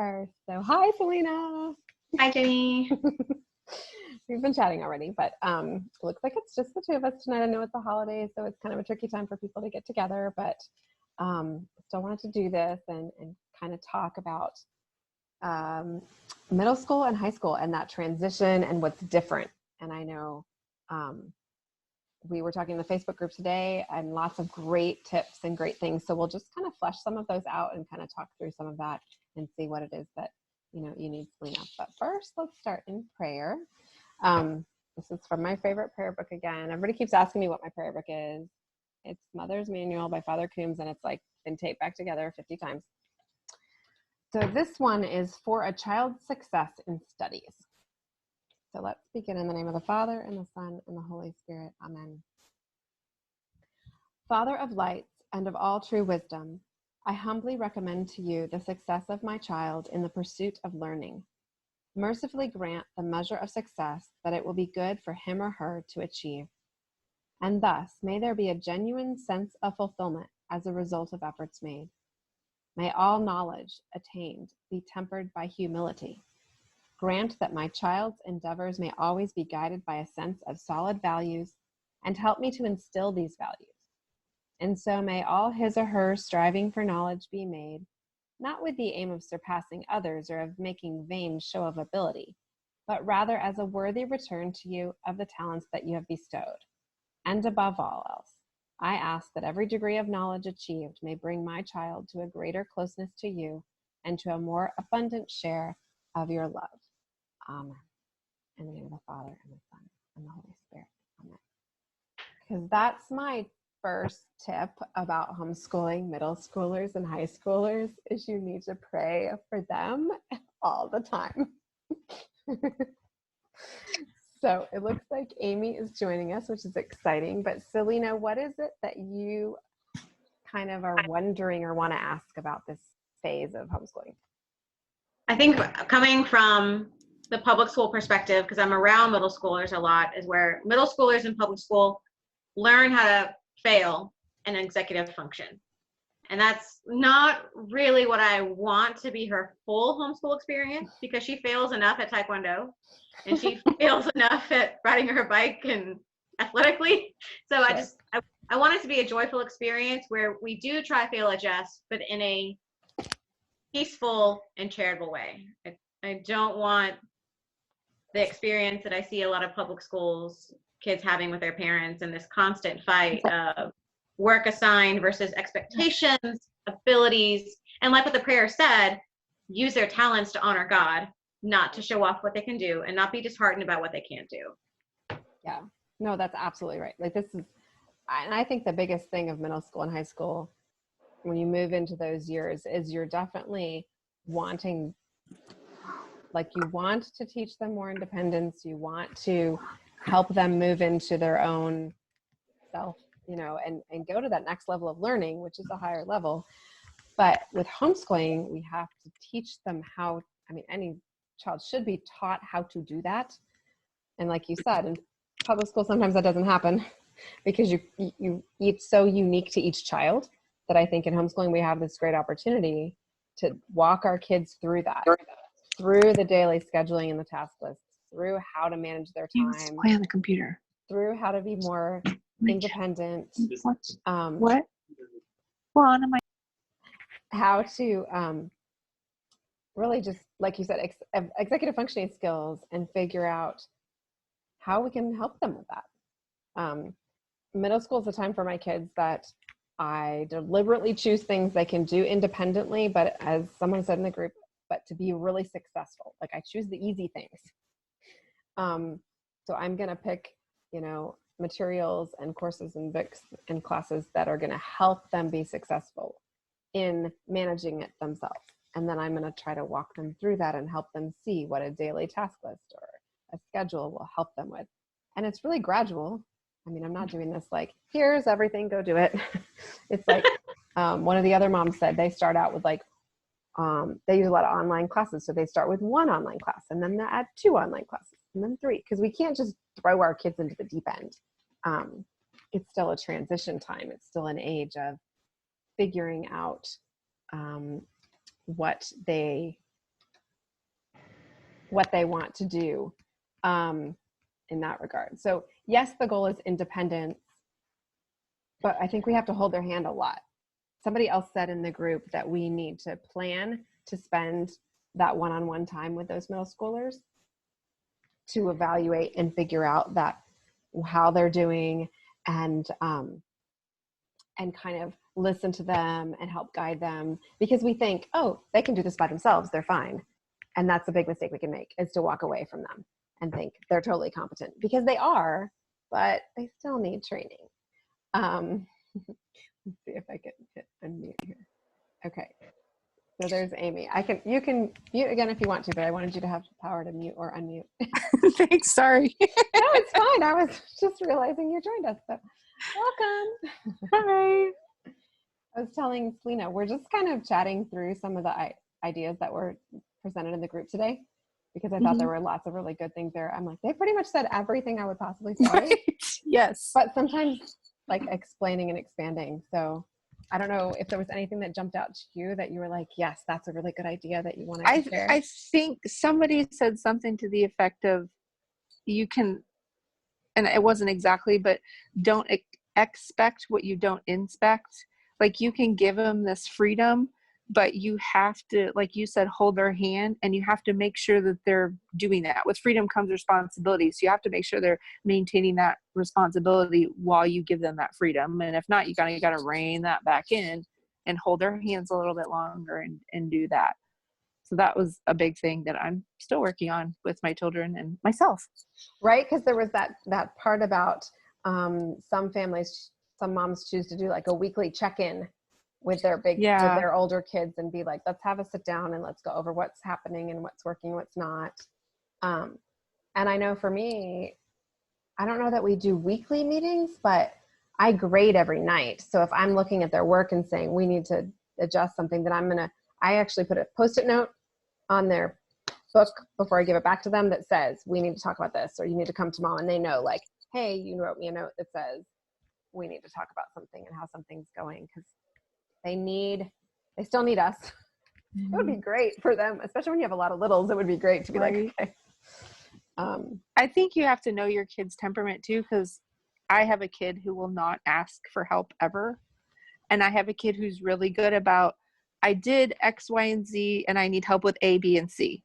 first. So hi, Selena. Hi, Jenny. We've been chatting already, but it looks like it's just the two of us tonight. I know it's the holidays, so it's kind of a tricky time for people to get together, but still wanted to do this and kind of talk about middle school and high school and that transition and what's different. And I know we were talking in the Facebook group today and lots of great tips and great things. So we'll just kind of flesh some of those out and kind of talk through some of that and see what it is that, you need, Selena. But first, let's start in prayer. This is from my favorite prayer book again. Everybody keeps asking me what my prayer book is. It's Mother's Manual by Father Coombs, and it's like been taped back together 50 times. So this one is for a child's success in studies. So let's begin in the name of the Father, and the Son, and the Holy Spirit. Amen. Father of lights and of all true wisdom, I humbly recommend to you the success of my child in the pursuit of learning. Mercifully grant the measure of success that it will be good for him or her to achieve. And thus, may there be a genuine sense of fulfillment as a result of efforts made. May all knowledge attained be tempered by humility. Grant that my child's endeavors may always be guided by a sense of solid values, and help me to instill these values. And so may all his or her striving for knowledge be made, not with the aim of surpassing others or of making vain show of ability, but rather as a worthy return to you of the talents that you have bestowed. And above all else, I ask that every degree of knowledge achieved may bring my child to a greater closeness to you and to a more abundant share of your love. Amen. In the name of the Father, and the Son, and the Holy Spirit. Amen. Because that's my first tip about homeschooling middle schoolers and high schoolers is you need to pray for them all the time. So it looks like Amy is joining us, which is exciting. But Selena, what is it that you kind of are wondering or want to ask about this phase of homeschooling? I think coming from the public school perspective, because I'm around middle schoolers a lot, is where middle schoolers in public school learn how to fail an executive function. And that's not really what I want to be her full homeschool experience, because she fails enough at Taekwondo and she fails enough at riding her bike and athletically. So sure. I want it to be a joyful experience where we do try, fail, adjust, but in a peaceful and charitable way. I don't want the experience that I see a lot of public schools kids having with their parents, and this constant fight of work assigned versus expectations, abilities, and like what the prayer said, use their talents to honor God, not to show off what they can do and not be disheartened about what they can't do. Yeah, no, that's absolutely right. Like this is, and I think the biggest thing of middle school and high school when you move into those years is you're definitely wanting, like you want to teach them more independence. You want to help them move into their own self, and go to that next level of learning, which is a higher level. But with homeschooling, we have to teach them how, any child should be taught how to do that. And like you said, in public school, sometimes that doesn't happen because it's so unique to each child that I think in homeschooling, we have this great opportunity to walk our kids through that, through the daily scheduling and the task lists, through how to manage their time. Play on the computer. Through how to be more independent. What? Well, on my. How to really just, like you said, executive functioning skills and figure out how we can help them with that. Middle school is the time for my kids that I deliberately choose things they can do independently, but as someone said in the group, but to be really successful. Like I choose the easy things. So I'm going to pick, materials and courses and books and classes that are going to help them be successful in managing it themselves. And then I'm going to try to walk them through that and help them see what a daily task list or a schedule will help them with. And it's really gradual. I'm not doing this like, here's everything, go do it. It's like one of the other moms said they start out with like, they use a lot of online classes. So they start with one online class and then they add 2 online classes and then 3, because we can't just throw our kids into the deep end. It's still a transition time. It's still an age of figuring out what they what they want to do in that regard. So yes, the goal is independence, but I think we have to hold their hand a lot. Somebody else said in the group that we need to plan to spend that one-on-one time with those middle schoolers to evaluate and figure out that how they're doing, and kind of listen to them and help guide them, because we think, oh, they can do this by themselves, they're fine. And that's a big mistake we can make, is to walk away from them and think they're totally competent, because they are, but they still need training. Let's see if I can hit unmute here. Okay. So there's Amy. You can mute again if you want to, but I wanted you to have the power to mute or unmute. Thanks. Sorry. No, it's fine. I was just realizing you joined us. So welcome. Hi. I was telling Selena, we're just kind of chatting through some of the ideas that were presented in the group today, because I thought there were lots of really good things there. I'm like, they pretty much said everything I would possibly say. Right. Yes. But sometimes like explaining and expanding. So I don't know if there was anything that jumped out to you that you were like, yes, that's a really good idea that you wanted to share. I think somebody said something to the effect of, you can, and it wasn't exactly, but don't expect what you don't inspect. Like, you can give them this freedom, but you have to, like you said, hold their hand, and you have to make sure that they're doing that. With freedom comes responsibility. So you have to make sure they're maintaining that responsibility while you give them that freedom. And if not, you gotta rein that back in and hold their hands a little bit longer and do that. So that was a big thing that I'm still working on with my children and myself. Right. Because there was that part about some families, some moms choose to do like a weekly check-in with their with their older kids and be like, let's have a sit down and let's go over what's happening and what's working, what's not. And I know for me, I don't know that we do weekly meetings, but I grade every night. So if I'm looking at their work and saying we need to adjust something, then I actually put a Post-it note on their book before I give it back to them that says, we need to talk about this, or you need to come to mom. And they know, like, hey, you wrote me a note that says we need to talk about something and how something's going, because they still need us. It would be great for them, especially when you have a lot of littles. It would be great to be like, okay. I think you have to know your kid's temperament too, because I have a kid who will not ask for help ever. And I have a kid who's really good about, I did X, Y, and Z, and I need help with A, B, and C.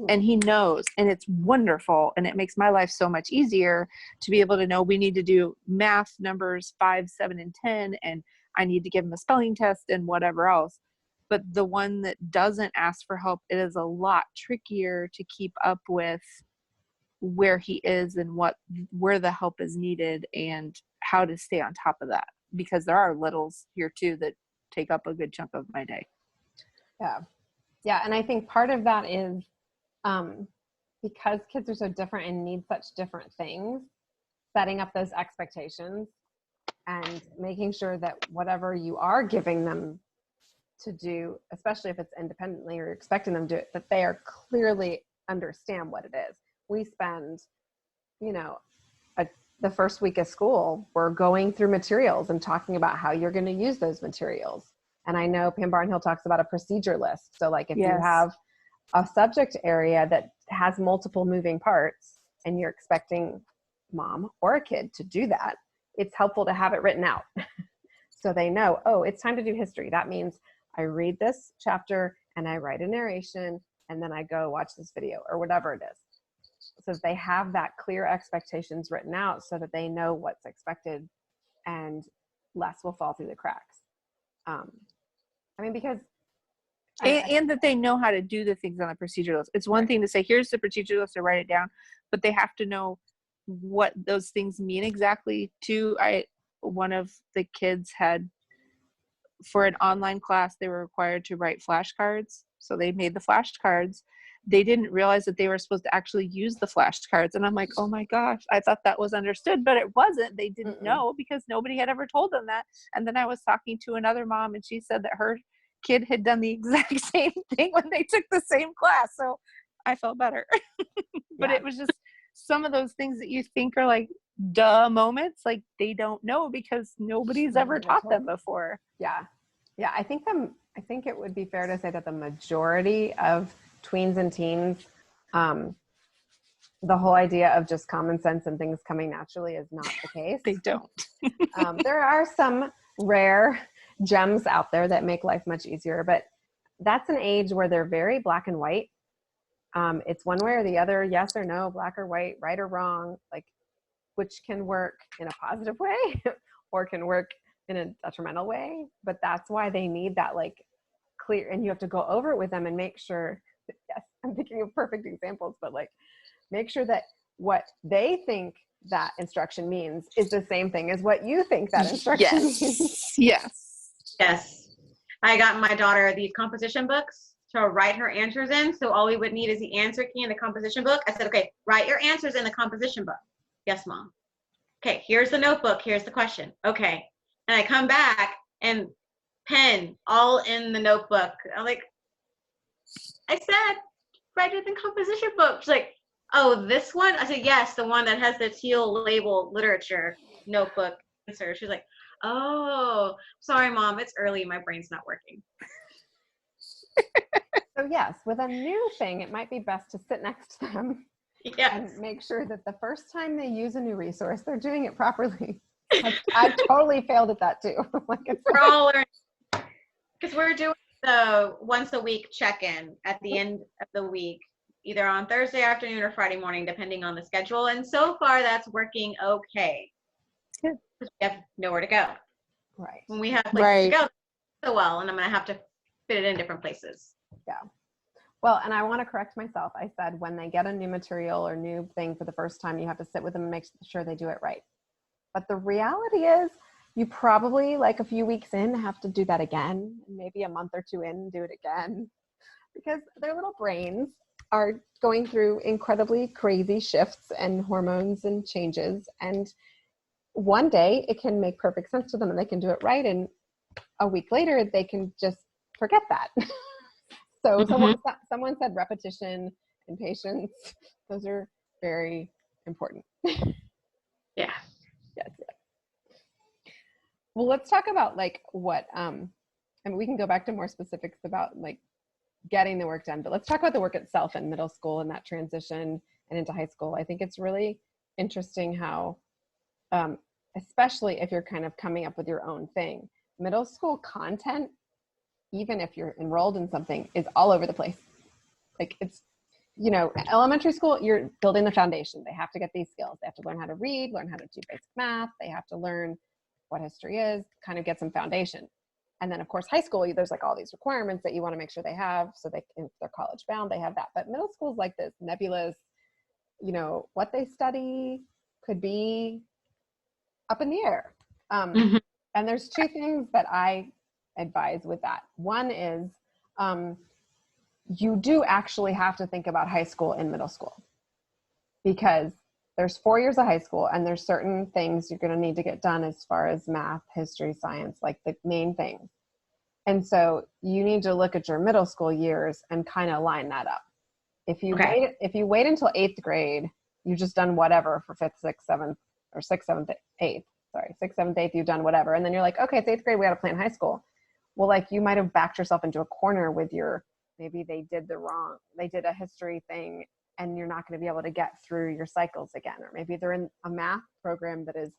And he knows, and it's wonderful. And it makes my life so much easier to be able to know we need to do math numbers 5, 7, and 10, and I need to give him a spelling test and whatever else. But the one that doesn't ask for help, it is a lot trickier to keep up with where he is and where the help is needed and how to stay on top of that, because there are littles here too that take up a good chunk of my day. Yeah. And I think part of that is because kids are so different and need such different things, setting up those expectations and making sure that whatever you are giving them to do, especially if it's independently or you're expecting them to do it, that they are clearly understand what it is. We spend, the first week of school, we're going through materials and talking about how you're going to use those materials. And I know Pam Barnhill talks about a procedure list. So like if you have a subject area that has multiple moving parts and you're expecting mom or a kid to do that, it's helpful to have it written out. So they know, oh, it's time to do history. That means I read this chapter and I write a narration and then I go watch this video or whatever it is. So they have that clear expectations written out so that they know what's expected and less will fall through the cracks. Because and that they know how to do the things on the procedure list. It's one thing to say, here's the procedure list, to write it down, but they have to know what those things mean exactly too. One of the kids had, for an online class, they were required to write flashcards. So they made the flashcards. They didn't realize that they were supposed to actually use the flashcards. And I'm like, oh my gosh, I thought that was understood, but it wasn't. They didn't know because nobody had ever told them that. And then I was talking to another mom and she said that her kid had done the exact same thing when they took the same class. So I felt better. But it was just some of those things that you think are like duh moments, like they don't know because nobody's ever taught them before. Yeah. I think it would be fair to say that the majority of tweens and teens The whole idea of just common sense and things coming naturally is not the case. They don't. There are some rare gems out there that make life much easier, but that's an age where they're very black and white. It's one way or the other, yes or no, black or white, right or wrong, like, which can work in a positive way or can work in a detrimental way. But that's why they need that like clear, and you have to go over it with them and make sure, yes, I'm thinking of perfect examples, but like make sure that what they think that instruction means is the same thing as what you think that instruction means. Yes. I got my daughter these composition books to write her answers in. So all we would need is the answer key in the composition book. I said, okay, write your answers in the composition book. Yes, Mom. Okay, here's the notebook. Here's the question. Okay. And I come back and pen all in the notebook. I'm like, I said, write it in the composition book. She's like, oh, this one? I said, yes, the one that has the teal label literature notebook answer. She's like, oh, sorry, Mom, it's early. My brain's not working. So yes, with a new thing, it might be best to sit next to them and make sure that the first time they use a new resource, they're doing it properly. I've totally failed at that too. We're all learning. Because we're doing the once a week check-in at the end of the week, either on Thursday afternoon or Friday morning, depending on the schedule. And so far, that's working okay. Good. We have nowhere to go. Right. When we have places to go, so well, and I'm going to have to fit it in different places. Yeah. Well, and I want to correct myself. I said when they get a new material or new thing for the first time, you have to sit with them and make sure they do it right. But the reality is you probably like a few weeks in have to do that again, maybe a month or two in, do it again, because their little brains are going through incredibly crazy shifts and hormones and changes. And one day it can make perfect sense to them and they can do it right. And a week later, they can just forget that. So someone said repetition and patience. Those are very important. Yeah. Yes. Well, let's talk about like what, I mean, we can go back to more specifics about like getting the work done, but let's talk about the work itself in middle school and that transition and into high school. I think it's really interesting how, especially if you're kind of coming up with your own thing, middle school content, even if you're enrolled in something, is all over the place. Like it's, you know, elementary school, you're building the foundation. They have to get these skills. They have to learn how to read, learn how to do basic math. They have to learn what history is, kind of get some foundation. And then of course, high school, there's like all these requirements that you want to make sure they have. So they, if they're college bound, they have that. But middle school is like this nebulous, you know, what they study could be up in the air. And there's two things that I advise with that. One is you do actually have to think about high school and middle school, because there's 4 years of high school and there's certain things you're going to need to get done as far as math, history, science, like the main things. And so you need to look at your middle school years and kind of line that up. If you wait until 8th grade, you've just done whatever for 5th, 6th, 7th, or 6th, 7th, 8th. Sorry, 6th, 7th, 8th, you've done whatever. And then you're like, okay, it's 8th grade, we got to plan high school. Well, like you might have backed yourself into a corner with your, maybe they did a history thing and you're not going to be able to get through your cycles again. Or maybe they're in a math program that is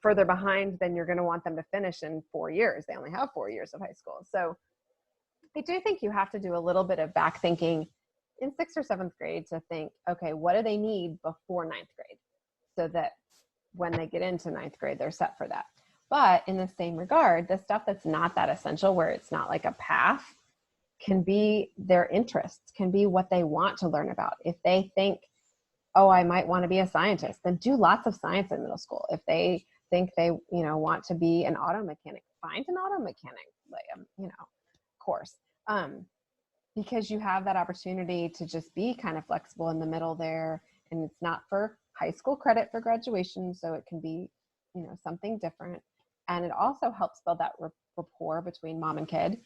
further behind than you're going to want them to finish in 4 years. They only have 4 years of high school. So I do think you have to do a little bit of back thinking in 6th or 7th grade to think, okay, what do they need before 9th grade? So that when they get into 9th grade, they're set for that. But in the same regard, the stuff that's not that essential, where it's not like a path, can be their interests, can be what they want to learn about. If they think, oh, I might want to be a scientist, then do lots of science in middle school. If they think they, want to be an auto mechanic, find an auto mechanic, course. Because you have that opportunity to just be kind of flexible in the middle there. And it's not for high school credit for graduation. So it can be, something different. And it also helps build that rapport between mom and kid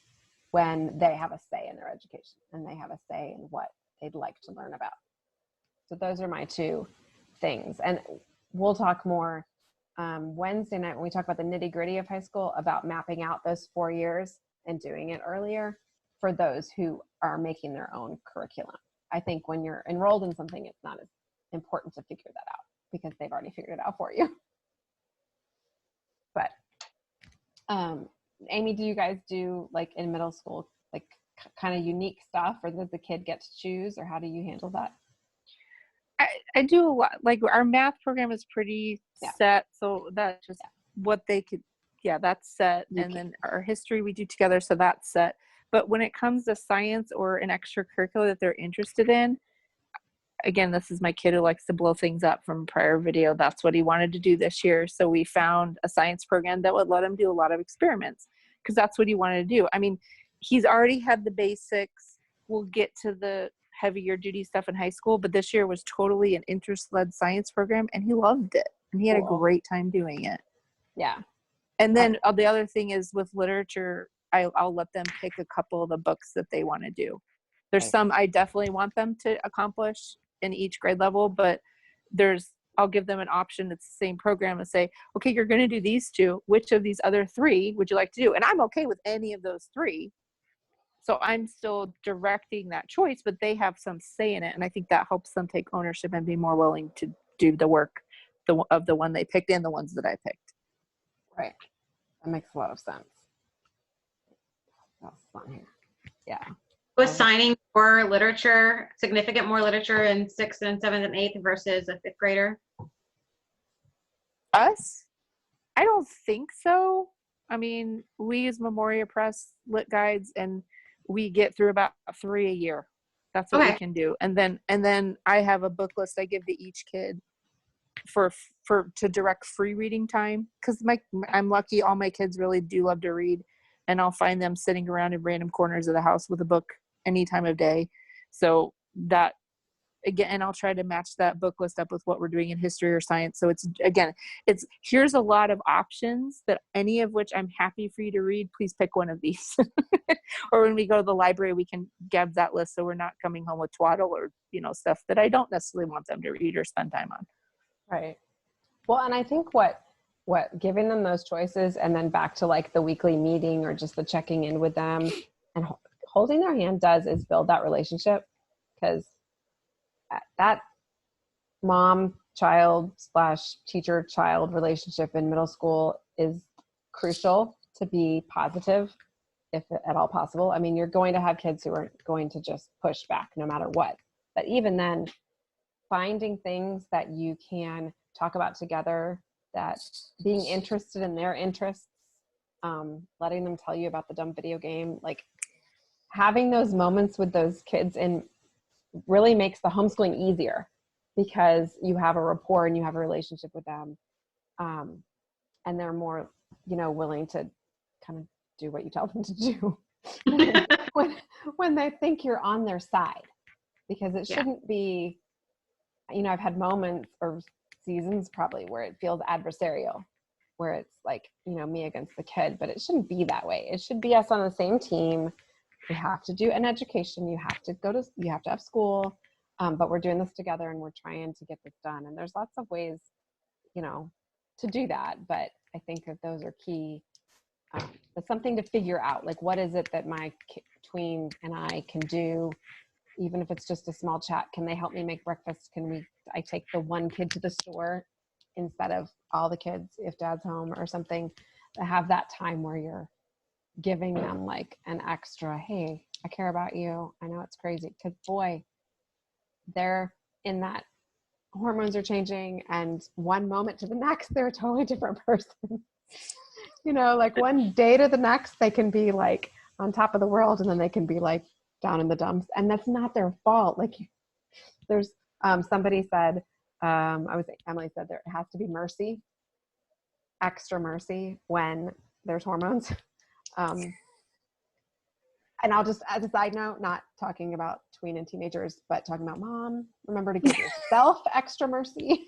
when they have a say in their education and they have a say in what they'd like to learn about. So those are my two things. And we'll talk more Wednesday night when we talk about the nitty gritty of high school, about mapping out those 4 years and doing it earlier for those who are making their own curriculum. I think when you're enrolled in something, it's not as important to figure that out because they've already figured it out for you. But Amy, do you guys do like in middle school, like kind of unique stuff, or does the kid get to choose, or how do you handle that? I do a lot. Like our math program is pretty set, so that's just what they could. Yeah, that's set. And then our history we do together, so that's set. But when it comes to science or an extracurricular that they're interested in, again, this is my kid who likes to blow things up from prior video. That's what he wanted to do this year. So we found a science program that would let him do a lot of experiments because that's what he wanted to do. I mean, he's already had the basics. We'll get to the heavier duty stuff in high school, but this year was totally an interest-led science program, and he loved it, and he had a great time doing it. Yeah. And then the other thing is with literature, I'll let them pick a couple of the books that they want to do. There's some I definitely want them to accomplish in each grade level, but I'll give them an option. It's the same program and say, okay, you're going to do these two. Which of these other three would you like to do? And I'm okay with any of those three. So I'm still directing that choice, but they have some say in it. And I think that helps them take ownership and be more willing to do the work of the one they picked and the ones that I picked. Right. That makes a lot of sense. That's fun here. Yeah. Was signing more literature, significant more literature in 6th and 7th and 8th versus a 5th grader? Us? I don't think so. I mean, we use Memoria Press lit guides, and we get through about 3 a year. That's what we can do. And then I have a book list I give to each kid to direct free reading time, because I'm lucky all my kids really do love to read, and I'll find them sitting around in random corners of the house with a book any time of day. So that, again, and I'll try to match that book list up with what we're doing in history or science. So here's a lot of options that any of which I'm happy for you to read. Please pick one of these. Or when we go to the library, we can get that list so we're not coming home with twaddle or, stuff that I don't necessarily want them to read or spend time on. Right. Well, and I think what giving them those choices and then back to like the weekly meeting or just the checking in with them and holding their hand does is build that relationship, because that mom-child / teacher-child relationship in middle school is crucial to be positive, if at all possible. I mean, you're going to have kids who are going to just push back no matter what. But even then, finding things that you can talk about together, that being interested in their interests, letting them tell you about the dumb video game, like having those moments with those kids really makes the homeschooling easier, because you have a rapport and you have a relationship with them. And they're more, willing to kind of do what you tell them to do when they think you're on their side, because it shouldn't be, I've had moments or seasons probably where it feels adversarial, where it's like, me against the kid, but it shouldn't be that way. It should be us on the same team. We have to do an education. You have to have school, but we're doing this together and we're trying to get this done. And there's lots of ways, to do that. But I think that those are key. It's something to figure out, like, what is it that my tween and I can do, even if it's just a small chat. Can they help me make breakfast? I take the one kid to the store instead of all the kids if dad's home or something, to have that time where you're giving them like an extra, hey, I care about you. I know it's crazy, because boy, they're in that, hormones are changing, and one moment to the next, they're a totally different person. Like one day to the next, they can be like on top of the world, and then they can be like down in the dumps, and that's not their fault. Like there's somebody said, Emily said there has to be mercy, extra mercy when there's hormones. And I'll just, as a side note, not talking about tween and teenagers, but talking about mom, remember to give yourself extra mercy.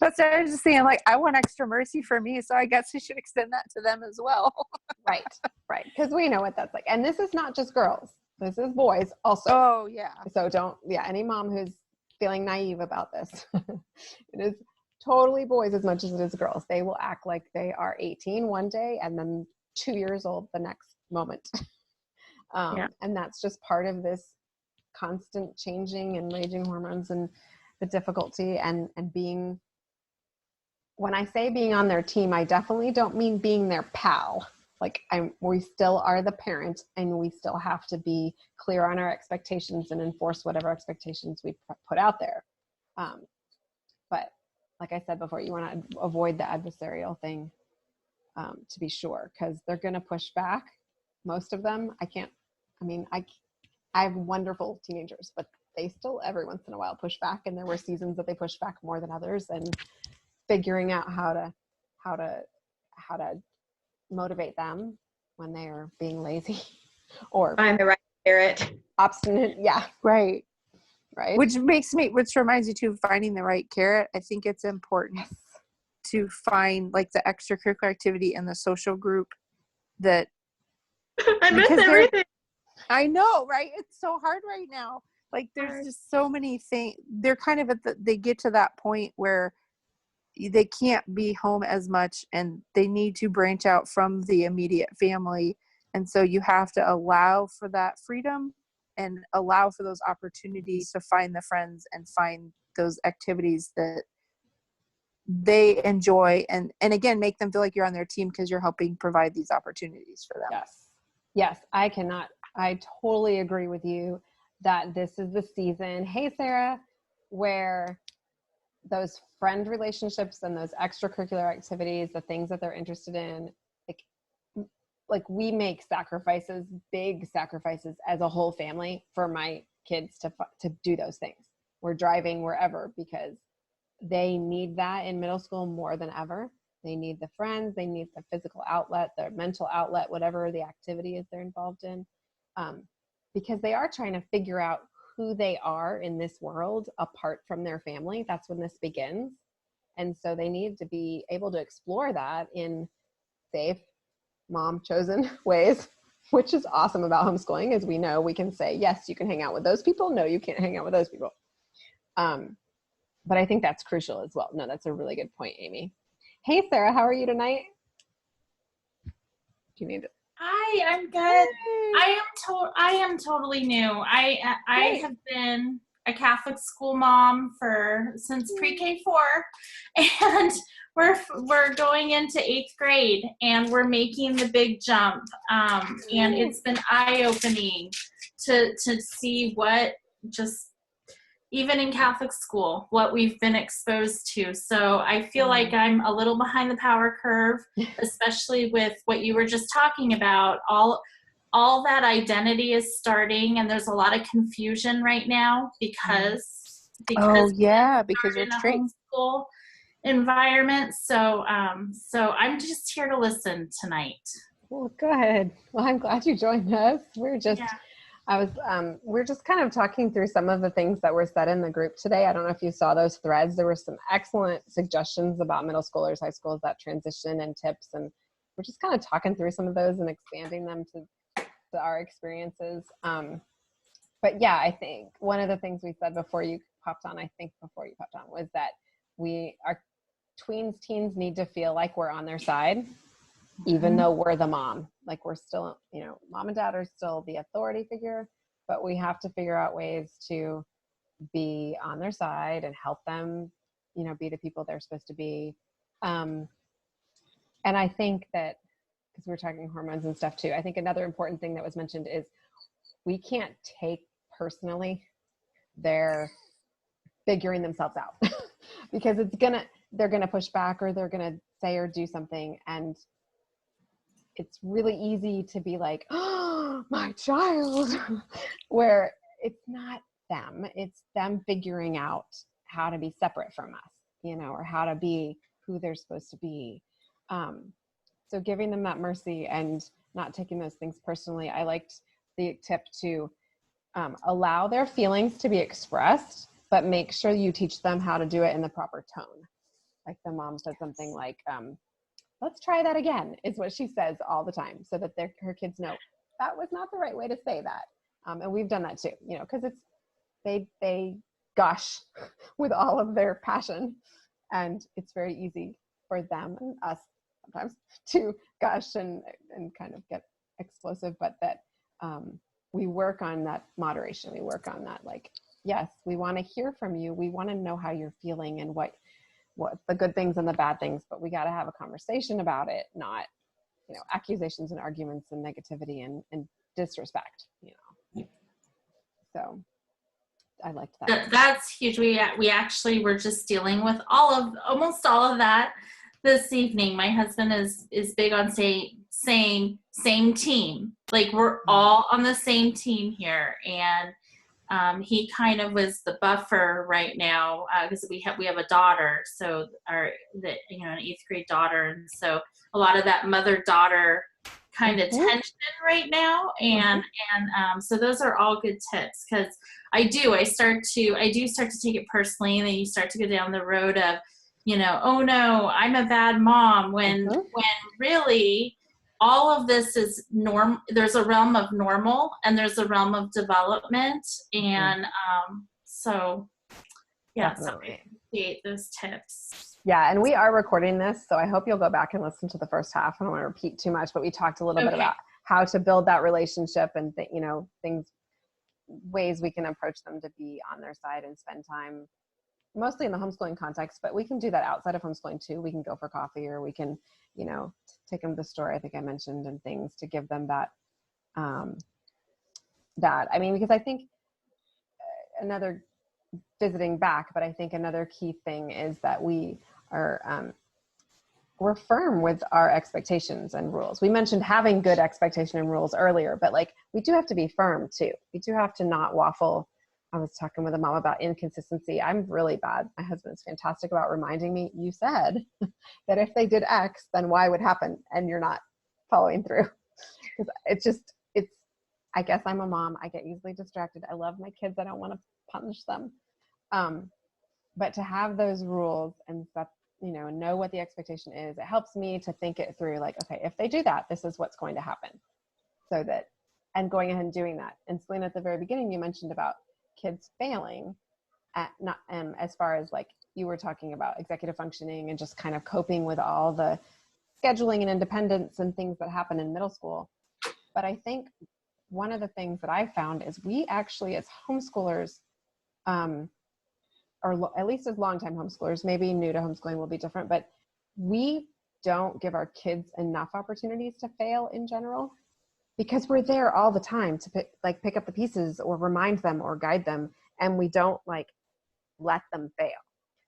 That's what I was just saying. Like, I want extra mercy for me, so I guess we should extend that to them as well. Right. Because we know what that's like. And this is not just girls. This is boys also. Oh, yeah. So any mom who's feeling naive about this, it is totally boys as much as it is girls. They will act like they are 18 one day and then 2 years old the next moment. And that's just part of this constant changing and raging hormones and the difficulty and being, when I say being on their team, I definitely don't mean being their pal. Like we still are the parent, and we still have to be clear on our expectations and enforce whatever expectations we put out there. But like I said before, you want to avoid the adversarial thing, to be sure, because they're going to push back. Most of them, I have wonderful teenagers, but they still every once in a while push back, and there were seasons that they pushed back more than others, and figuring out how to motivate them when they are being lazy or Find the right carrot. obstinate. Yeah. Right. Right. Which reminds you too of finding the right carrot. I think it's important to find like the extracurricular activity and the social group that I miss everything. I know, right? It's so hard right now. Like there's just so many things. They're kind of they get to that point where they can't be home as much, and they need to branch out from the immediate family. And so you have to allow for that freedom and allow for those opportunities to find the friends and find those activities that they enjoy, and again, make them feel like you're on their team because you're helping provide these opportunities for them. Yes. I totally agree with you that this is the season, hey Sarah, where those friend relationships and those extracurricular activities, the things that they're interested in, like we make sacrifices, big sacrifices as a whole family for my kids to do those things. We're driving wherever because they need that in middle school more than ever. They need the friends, they need the physical outlet, their mental outlet, whatever the activity is they're involved in, because they are trying to figure out who they are in this world apart from their family. That's when this begins. And so they need to be able to explore that in safe, mom-chosen ways, which is awesome about homeschooling, is we know we can say, yes, you can hang out with those people. No, you can't hang out with those people. But I think that's crucial as well. No, that's a really good point, Amy. Hey, Sarah, how are you tonight? Do you need to? Hi, I'm good. I am totally new. I have been a Catholic school mom since pre-K 4, and we're going into 8th grade, and we're making the big jump. And it's been eye-opening to see what just, even in Catholic school, what we've been exposed to. So I feel like I'm a little behind the power curve, especially with what you were just talking about. All that identity is starting, and there's a lot of confusion right now because you're straight homeschool environment. So I'm just here to listen tonight. Well, good. Well, I'm glad you joined us. We're just kind of talking through some of the things that were said in the group today. I don't know if you saw those threads. There were some excellent suggestions about middle schoolers, high schools, that transition and tips. And we're just kind of talking through some of those and expanding them to our experiences. But yeah, I think one of the things we said before you popped on, was that our teens need to feel like we're on their side, even though we're the mom. Like we're still, mom and dad are still the authority figure, but we have to figure out ways to be on their side and help them, be the people they're supposed to be. And I think that, because we're talking hormones and stuff too, I think another important thing that was mentioned is we can't take personally their figuring themselves out because they're gonna push back, or they're gonna say or do something, and it's really easy to be like, oh, my child, where it's not them, it's them figuring out how to be separate from us, or how to be who they're supposed to be. So giving them that mercy and not taking those things personally. I liked the tip to allow their feelings to be expressed, but make sure you teach them how to do it in the proper tone. Like the mom said something like, let's try that again, is what she says all the time, so that her kids know that was not the right way to say that. And we've done that too, because they gush with all of their passion, and it's very easy for them and us sometimes to gush and kind of get explosive, but that we work on that moderation. We work on that, like, yes, we want to hear from you. We want to know how you're feeling and what the good things and the bad things, but we got to have a conversation about it, not, accusations and arguments and negativity and disrespect, So I liked that. That's huge. We actually were just dealing with almost all of that this evening. My husband is big on saying same team. Like, we're all on the same team here, and he kind of was the buffer right now because we have a daughter, so an 8th grade daughter, and so a lot of that mother-daughter kind of tension right now, and so those are all good tips, because I do start to take it personally, and then you start to go down the road of, oh no, I'm a bad mom, when really all of this is there's a realm of normal, and there's a realm of development, and so yeah, so I appreciate those tips. Yeah, and we are recording this, so I hope you'll go back and listen to the first half. I don't want to repeat too much, but we talked a little bit about how to build that relationship and ways we can approach them to be on their side and spend time, mostly in the homeschooling context, but we can do that outside of homeschooling too. We can go for coffee, or we can, take them to the store, I think I mentioned, and things to give them that, because I think visiting back, but I think another key thing is that we are, we're firm with our expectations and rules. We mentioned having good expectation and rules earlier, but we do have to be firm too. We do have to not waffle. I was talking with a mom about inconsistency. I'm really bad. My husband's fantastic about reminding me, you said that if they did X, then Y would happen, and you're not following through. Because I guess I'm a mom. I get easily distracted. I love my kids. I don't want to punish them. But to have those rules and stuff, know what the expectation is, it helps me to think it through, okay, if they do that, this is what's going to happen. And going ahead and doing that. And Selena, at the very beginning, you mentioned about kids failing as far as you were talking about executive functioning and just kind of coping with all the scheduling and independence and things that happen in middle school. But I think one of the things that I found is we actually, as homeschoolers, or at least as longtime homeschoolers, maybe new to homeschooling will be different, but we don't give our kids enough opportunities to fail in general, because we're there all the time to pick up the pieces or remind them or guide them, and we don't let them fail.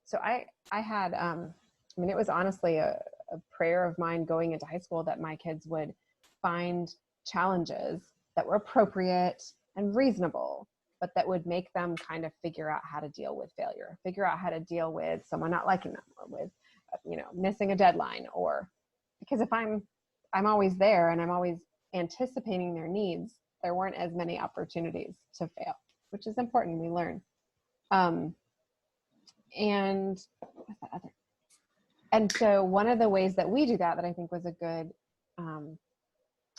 So I had, it was honestly a prayer of mine going into high school that my kids would find challenges that were appropriate and reasonable, but that would make them kind of figure out how to deal with failure, figure out how to deal with someone not liking them, or with, missing a deadline, or because if I'm always there and I'm always anticipating their needs, there weren't as many opportunities to fail, which is important. We learn. And what's that other? And so one of the ways that we do that I think was a good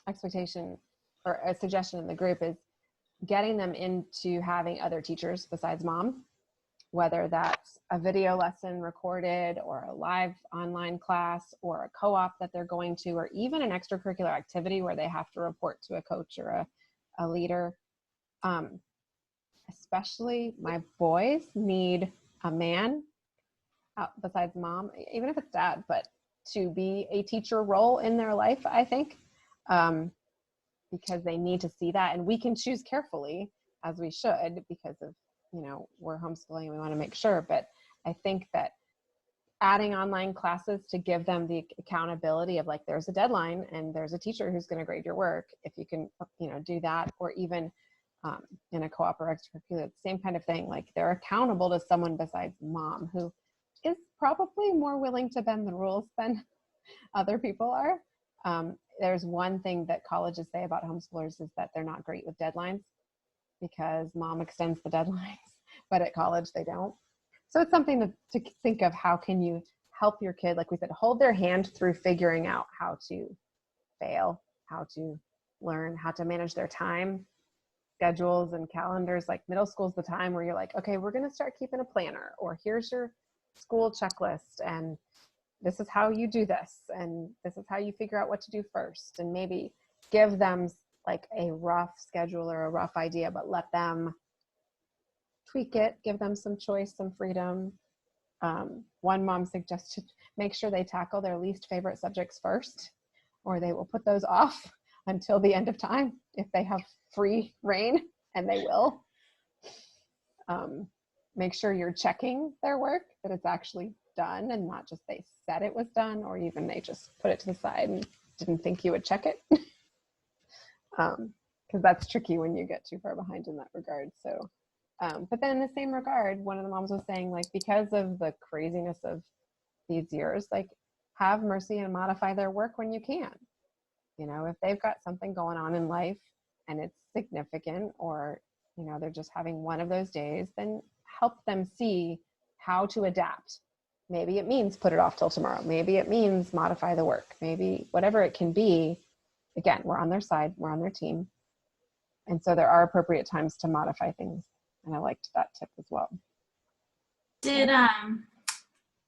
expectation or a suggestion in the group is getting them into having other teachers besides mom, whether that's a video lesson recorded or a live online class or a co-op that they're going to, or even an extracurricular activity where they have to report to a coach or a leader. Especially my boys need a man besides mom, even if it's dad, but to be a teacher role in their life, I think. Because they need to see that, and we can choose carefully, as we should, because of, we're homeschooling and we want to make sure. But I think that adding online classes to give them the accountability of there's a deadline and there's a teacher who's going to grade your work, if you can, do that, or even in a co-op or extracurricular, same kind of thing. They're accountable to someone besides mom, who is probably more willing to bend the rules than other people are. There's one thing that colleges say about homeschoolers is that they're not great with deadlines because mom extends the deadlines, but at college they don't. So it's something to think of. How can you help your kid, like we said, hold their hand through figuring out how to fail, how to learn, how to manage their time, schedules and calendars. Middle school's the time where you're okay, we're going to start keeping a planner, or here's your school checklist, and this is how you do this, and this is how you figure out what to do first, and maybe give them like a rough schedule or a rough idea, but let them tweak it, give them some choice, some freedom. One mom suggested make sure they tackle their least favorite subjects first, or they will put those off until the end of time if they have free reign, and they will. Make sure you're checking their work, that it's actually done and not just they said it was done, or even they just put it to the side and didn't think you would check it. Because that's tricky when you get too far behind in that regard. So, but then in the same regard, one of the moms was saying, like, because of the craziness of these years, like, have mercy and modify their work when you can. You know, if they've got something going on in life and it's significant, or, you know, they're just having one of those days, then help them see how to adapt. Maybe it means put it off till tomorrow. Maybe it means modify the work. Maybe whatever it can be. Again, we're on their side, we're on their team. And so there are appropriate times to modify things. And I liked that tip as well. I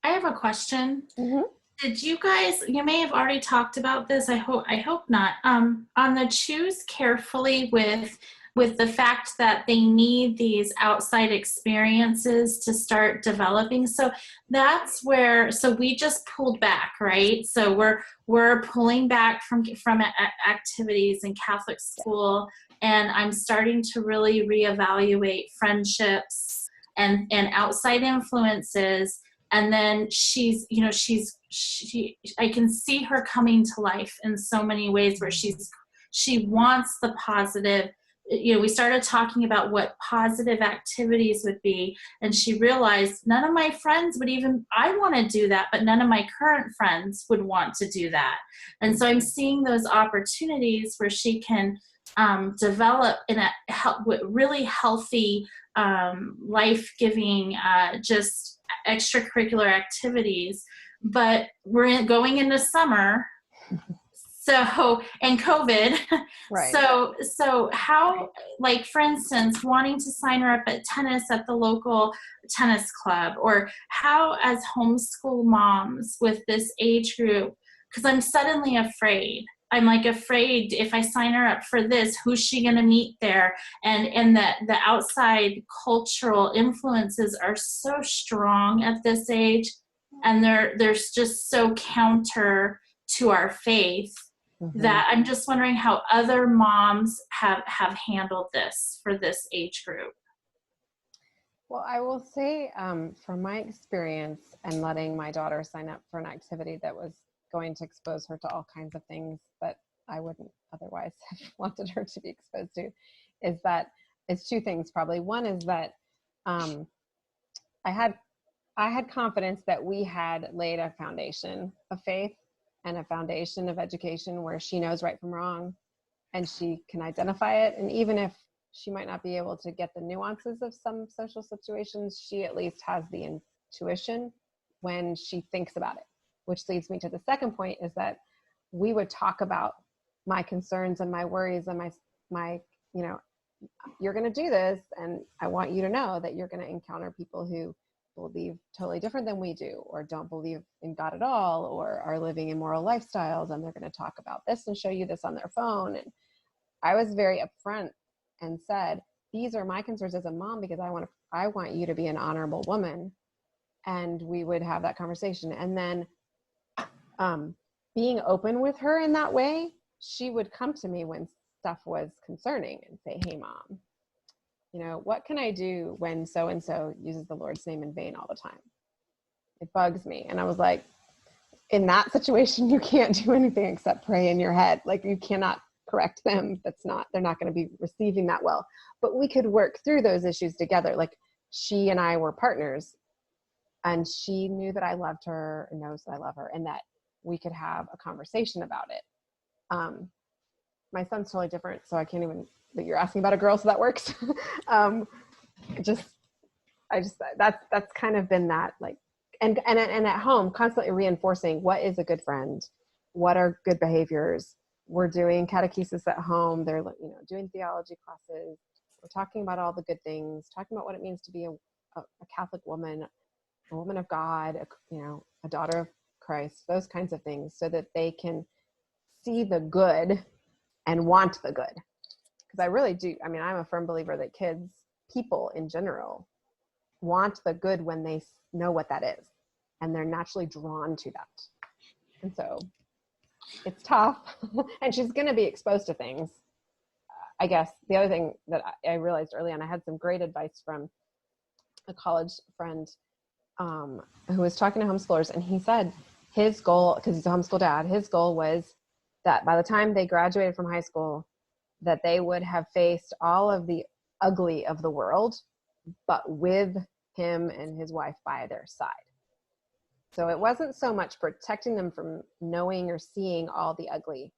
have a question. Mm-hmm. Did you guys, you may have already talked about this, I hope not, on the choose carefully with the fact that they need these outside experiences to start developing. So that's where, so we just pulled back, right? So we're pulling back from activities in Catholic school, and I'm starting to really reevaluate friendships and outside influences. And then I can see her coming to life in so many ways where she wants the positive. You know, we started talking about what positive activities would be, and she realized none of my friends would even, I want to do that, but none of my current friends would want to do that. And so I'm seeing those opportunities where she can develop in a really healthy, life-giving, just extracurricular activities. But we're going into summer. So, and COVID. Right. So how, like, for instance, wanting to sign her up at tennis at the local tennis club, or how as homeschool moms with this age group, because I'm suddenly afraid. I'm like afraid if I sign her up for this, who's she going to meet there? And the outside cultural influences are so strong at this age, and they're just so counter to our faith. Mm-hmm. That I'm just wondering how other moms have handled this for this age group. Well, I will say from my experience and letting my daughter sign up for an activity that was going to expose her to all kinds of things that I wouldn't otherwise have wanted her to be exposed to, is that it's two things probably. One is that I had confidence that we had laid a foundation of faith and a foundation of education where she knows right from wrong and she can identify it. And even if she might not be able to get the nuances of some social situations, she at least has the intuition when she thinks about it, which leads me to the second point, is that we would talk about my concerns and my worries and my, you know, you're going to do this, and I want you to know that you're going to encounter people who believe totally different than we do, or don't believe in God at all, or are living immoral lifestyles, and they're going to talk about this and show you this on their phone. And I was very upfront and said, these are my concerns as a mom, because I want you to be an honorable woman. And we would have that conversation. And then being open with her in that way, she would come to me when stuff was concerning and say, hey mom, you know, what can I do when so-and-so uses the Lord's name in vain all the time? It bugs me. And I was like, in that situation, you can't do anything except pray in your head. Like, you cannot correct them. They're not going to be receiving that well. But we could work through those issues together. Like, she and I were partners, and she knew that I loved her and knows that I love her, and that we could have a conversation about it. My son's totally different, so I can't even, but you're asking about a girl, so that works. That's kind of been that, like, and at home, constantly reinforcing what is a good friend, what are good behaviors. We're doing catechesis at home. They're, you know, doing theology classes. We're talking about all the good things, talking about what it means to be a Catholic woman, a woman of God, a daughter of Christ, those kinds of things, so that they can see the good and want the good. I really do. I mean, I'm a firm believer that people in general, want the good when they know what that is, and they're naturally drawn to that. And so it's tough. And she's going to be exposed to things. I guess the other thing that I realized early on, I had some great advice from a college friend who was talking to homeschoolers, and he said his goal, because he's a homeschool dad, his goal was that by the time they graduated from high school, that they would have faced all of the ugly of the world, but with him and his wife by their side. So it wasn't so much protecting them from knowing or seeing all the ugly,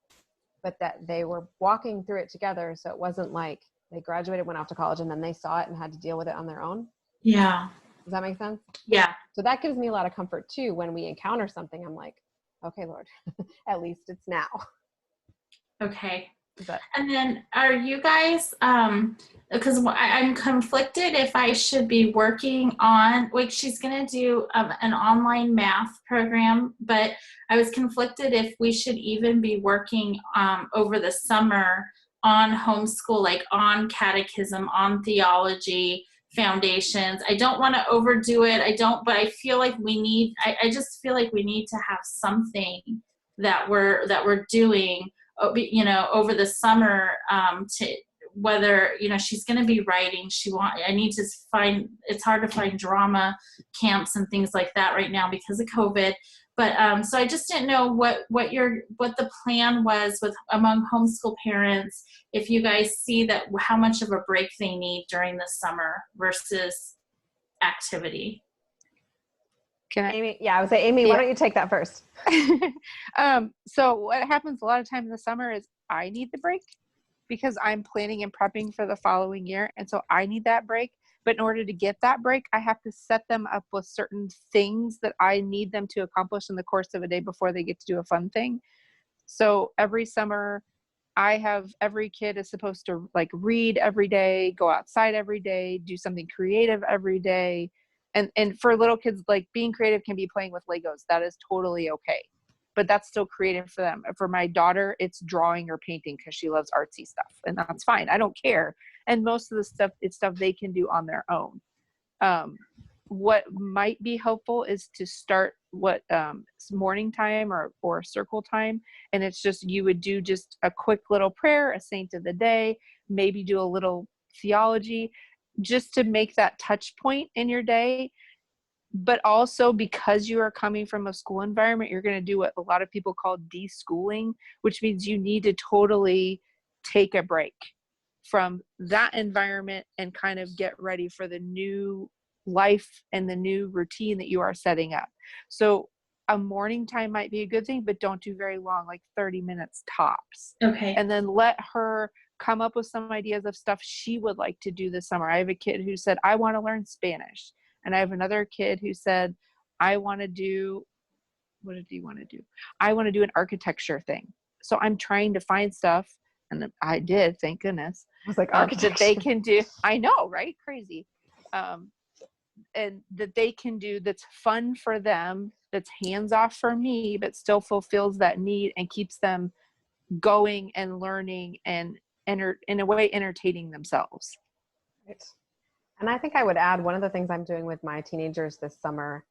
but that they were walking through it together. So it wasn't like they graduated, went off to college, and then they saw it and had to deal with it on their own. Yeah. Does that make sense? Yeah. So that gives me a lot of comfort too. When we encounter something, I'm like, okay, Lord, at least it's now. Okay. But, And then are you guys, because I'm conflicted if I should be working on, like she's going to do an online math program, but I was conflicted if we should even be working over the summer on homeschool, like on catechism, on theology, foundations. I don't want to overdo it. But I feel like I just feel like we need to have something that we're doing, you know, over the summer, to whether, you know, she's going to be writing. I need to find, it's hard to find drama camps and things like that right now because of COVID. But so I just didn't know what the plan was among homeschool parents, if you guys see that how much of a break they need during the summer versus activity. Amy, yeah, I would say, Amy, why don't you take that first? So what happens a lot of time in the summer is I need the break because I'm planning and prepping for the following year. And so I need that break. But in order to get that break, I have to set them up with certain things that I need them to accomplish in the course of a day before they get to do a fun thing. So every summer, every kid is supposed to like read every day, go outside every day, do something creative every day. And for little kids, like being creative can be playing with Legos. That is totally okay. But that's still creative for them. For my daughter, it's drawing or painting because she loves artsy stuff. And that's fine. I don't care. And most of the stuff, it's stuff they can do on their own. What might be helpful is to start morning time or circle time. And it's just, you would do just a quick little prayer, a saint of the day, maybe do a little theology, just to make that touch point in your day. But also because you are coming from a school environment, you're going to do what a lot of people call deschooling, which means you need to totally take a break from that environment and kind of get ready for the new life and the new routine that you are setting up. So a morning time might be a good thing, but don't do very long, like 30 minutes tops. Okay. And then let her come up with some ideas of stuff she would like to do this summer. I have a kid who said, I want to learn Spanish. And I have another kid who said, I want to do, what did he want to do? I want to do an architecture thing. So I'm trying to find stuff, and I did, thank goodness. I was like, that they can do. I know, right? Crazy. And that they can do that's fun for them, that's hands off for me, but still fulfills that need and keeps them going and learning and in a way entertaining themselves. Right. And I think I would add, one of the things I'm doing with my teenagers this summer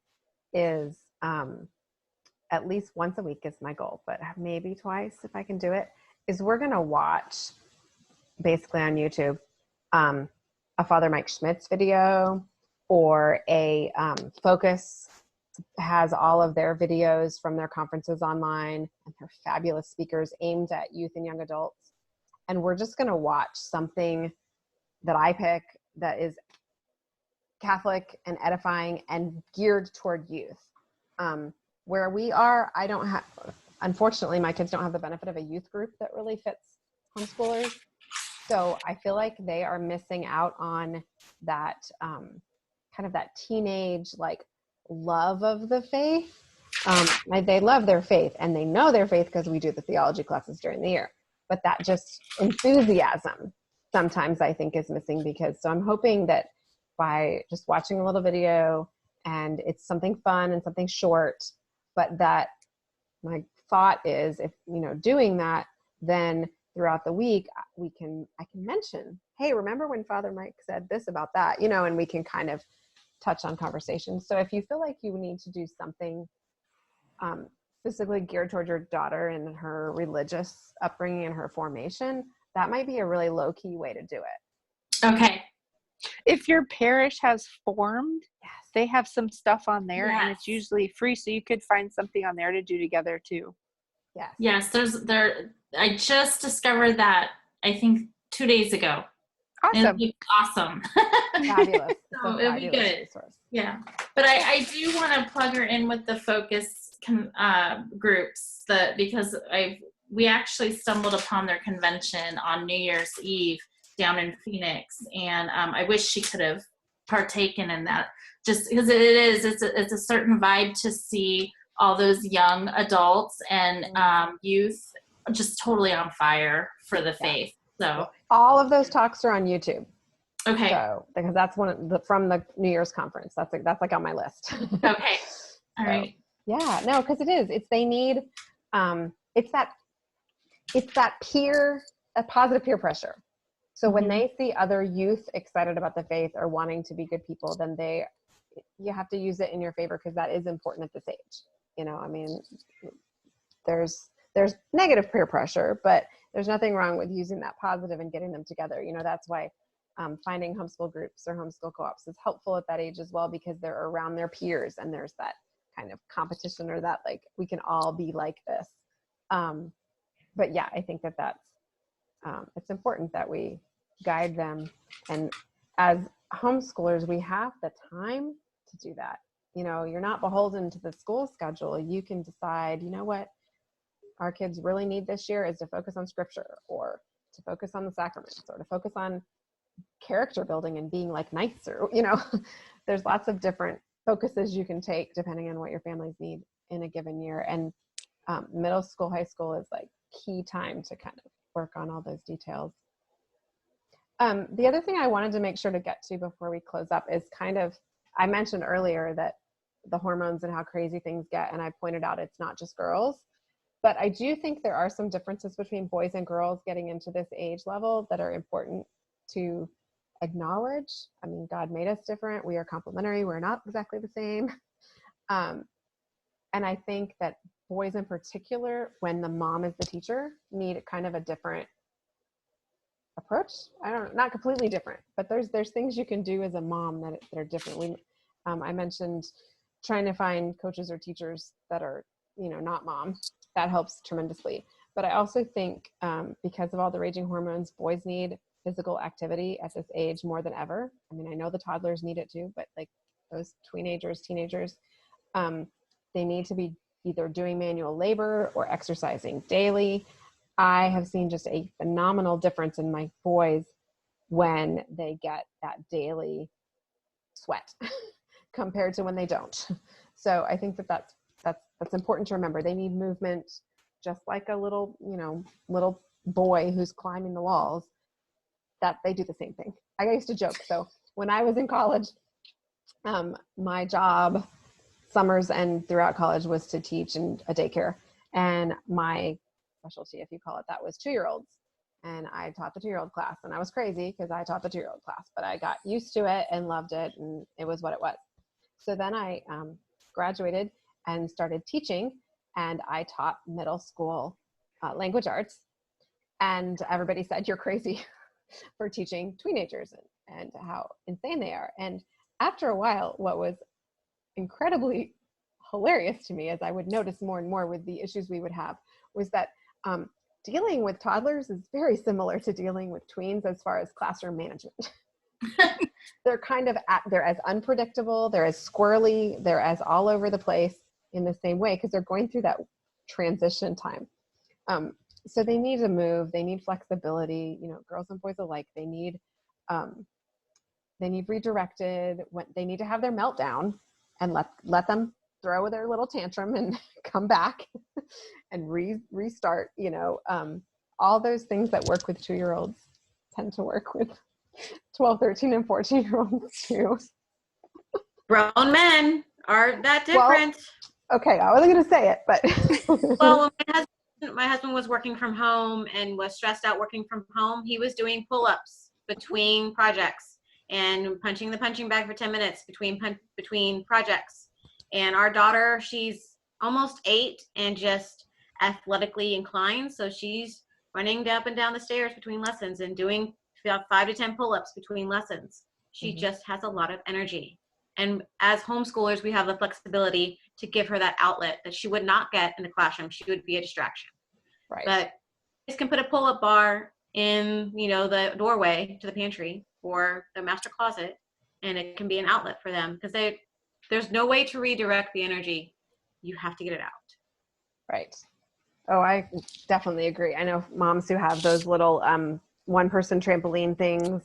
is at least once a week is my goal, but maybe twice if I can do it, is we're going to watch basically on YouTube a Father Mike Schmidt's video, or a Focus has all of their videos from their conferences online, and they're fabulous speakers aimed at youth and young adults. And we're just going to watch something that I pick that is Catholic and edifying and geared toward youth. Where we are, I don't have, unfortunately, my kids don't have the benefit of a youth group that really fits homeschoolers. So I feel like they are missing out on that kind of that teenage like love of the faith. They love their faith and they know their faith because we do the theology classes during the year. But that just enthusiasm sometimes I think is missing, because so I'm hoping that by just watching a little video, and it's something fun and something short, but that my thought is, if doing that, then throughout the week, I can mention, hey, remember when Father Mike said this about that, and we can kind of touch on conversations. So if you feel like you need to do something specifically geared toward your daughter and her religious upbringing and her formation, that might be a really low key way to do it. Okay. If your parish has formed, Yes. they have some stuff on there, Yes. and it's usually free, so you could find something on there to do together too. Yes. Yes, I just discovered that, I think 2 days ago. Awesome. And it's awesome. Fabulous. So it'll be good. Resource. Yeah. But I do want to plug her in with the focus groups because we actually stumbled upon their convention on New Year's Eve down in Phoenix, and I wish she could have partaken in that, just because it's a certain vibe to see all those young adults and youth just totally on fire for the faith. So all of those talks are on YouTube. Okay. So because that's from the New Year's conference. That's like on my list. Okay. All right. Yeah, no, because they need it's that positive peer pressure. So when they see other youth excited about the faith or wanting to be good people, then you have to use it in your favor, because that is important at this age. I mean, there's negative peer pressure, but there's nothing wrong with using that positive and getting them together. That's why finding homeschool groups or homeschool co-ops is helpful at that age as well, because they're around their peers and there's that kind of competition, or that like we can all be like this. But yeah, I think that's it's important that we guide them, and as homeschoolers we have the time to do that. You're not beholden to the school schedule. You can decide, what our kids really need this year is to focus on scripture, or to focus on the sacraments, or to focus on character building and being like nicer. There's lots of different focuses you can take depending on what your families need in a given year. And middle school, high school is like key time to kind of work on all those details. The other thing I wanted to make sure to get to before we close up is I mentioned earlier that the hormones and how crazy things get, and I pointed out it's not just girls, but I do think there are some differences between boys and girls getting into this age level that are important to acknowledge. I mean, God made us different. We are complementary. We're not exactly the same. And I think that boys in particular, when the mom is the teacher, need kind of a different approach. Not completely different, but there's things you can do as a mom that are different. I mentioned trying to find coaches or teachers that are, not mom. That helps tremendously. But I also think because of all the raging hormones, boys need physical activity at this age more than ever. I mean, I know the toddlers need it too, but like those teenagers, they need to be either doing manual labor or exercising daily. I have seen just a phenomenal difference in my boys when they get that daily sweat compared to when they don't. So I think that's important to remember. They need movement, just like a little boy who's climbing the walls, that they do the same thing. I used to joke. So when I was in college, my job summers and throughout college was to teach in a daycare. And my specialty, if you call it that, was 2-year-olds. And I taught the 2-year-old class, and I was crazy because I taught the 2-year-old class, but I got used to it and loved it, and it was what it was. So then I graduated and started teaching, and I taught middle school language arts. And everybody said, you're crazy for teaching teenagers and how insane they are. And after a while, what was incredibly hilarious to me, as I would notice more and more with the issues we would have, was that dealing with toddlers is very similar to dealing with tweens as far as classroom management. They're as unpredictable, they're as squirrely, they're as all over the place in the same way, because they're going through that transition time. So they need to move, they need flexibility, girls and boys alike. They need redirected, when they need to have their meltdown and let them throw their little tantrum and come back and restart. All those things that work with 2-year-olds tend to work with 12, 13, and 14-year-olds too. Grown men are that different. Well, okay, I wasn't going to say it, but well, when my husband my husband was working from home and was stressed out working from home, he was doing pull-ups between projects and punching the punching bag for 10 minutes between projects. And our daughter, she's almost 8 and just athletically inclined. So she's running up and down the stairs between lessons and doing 5 to 10 pull-ups between lessons. She just has a lot of energy. And as homeschoolers, we have the flexibility to give her that outlet that she would not get in the classroom. She would be a distraction. Right. But you can put a pull-up bar in, the doorway to the pantry or the master closet, and it can be an outlet for them because there's no way to redirect the energy. You have to get it out. Right. Oh, I definitely agree. I know moms who have those little one-person trampoline things,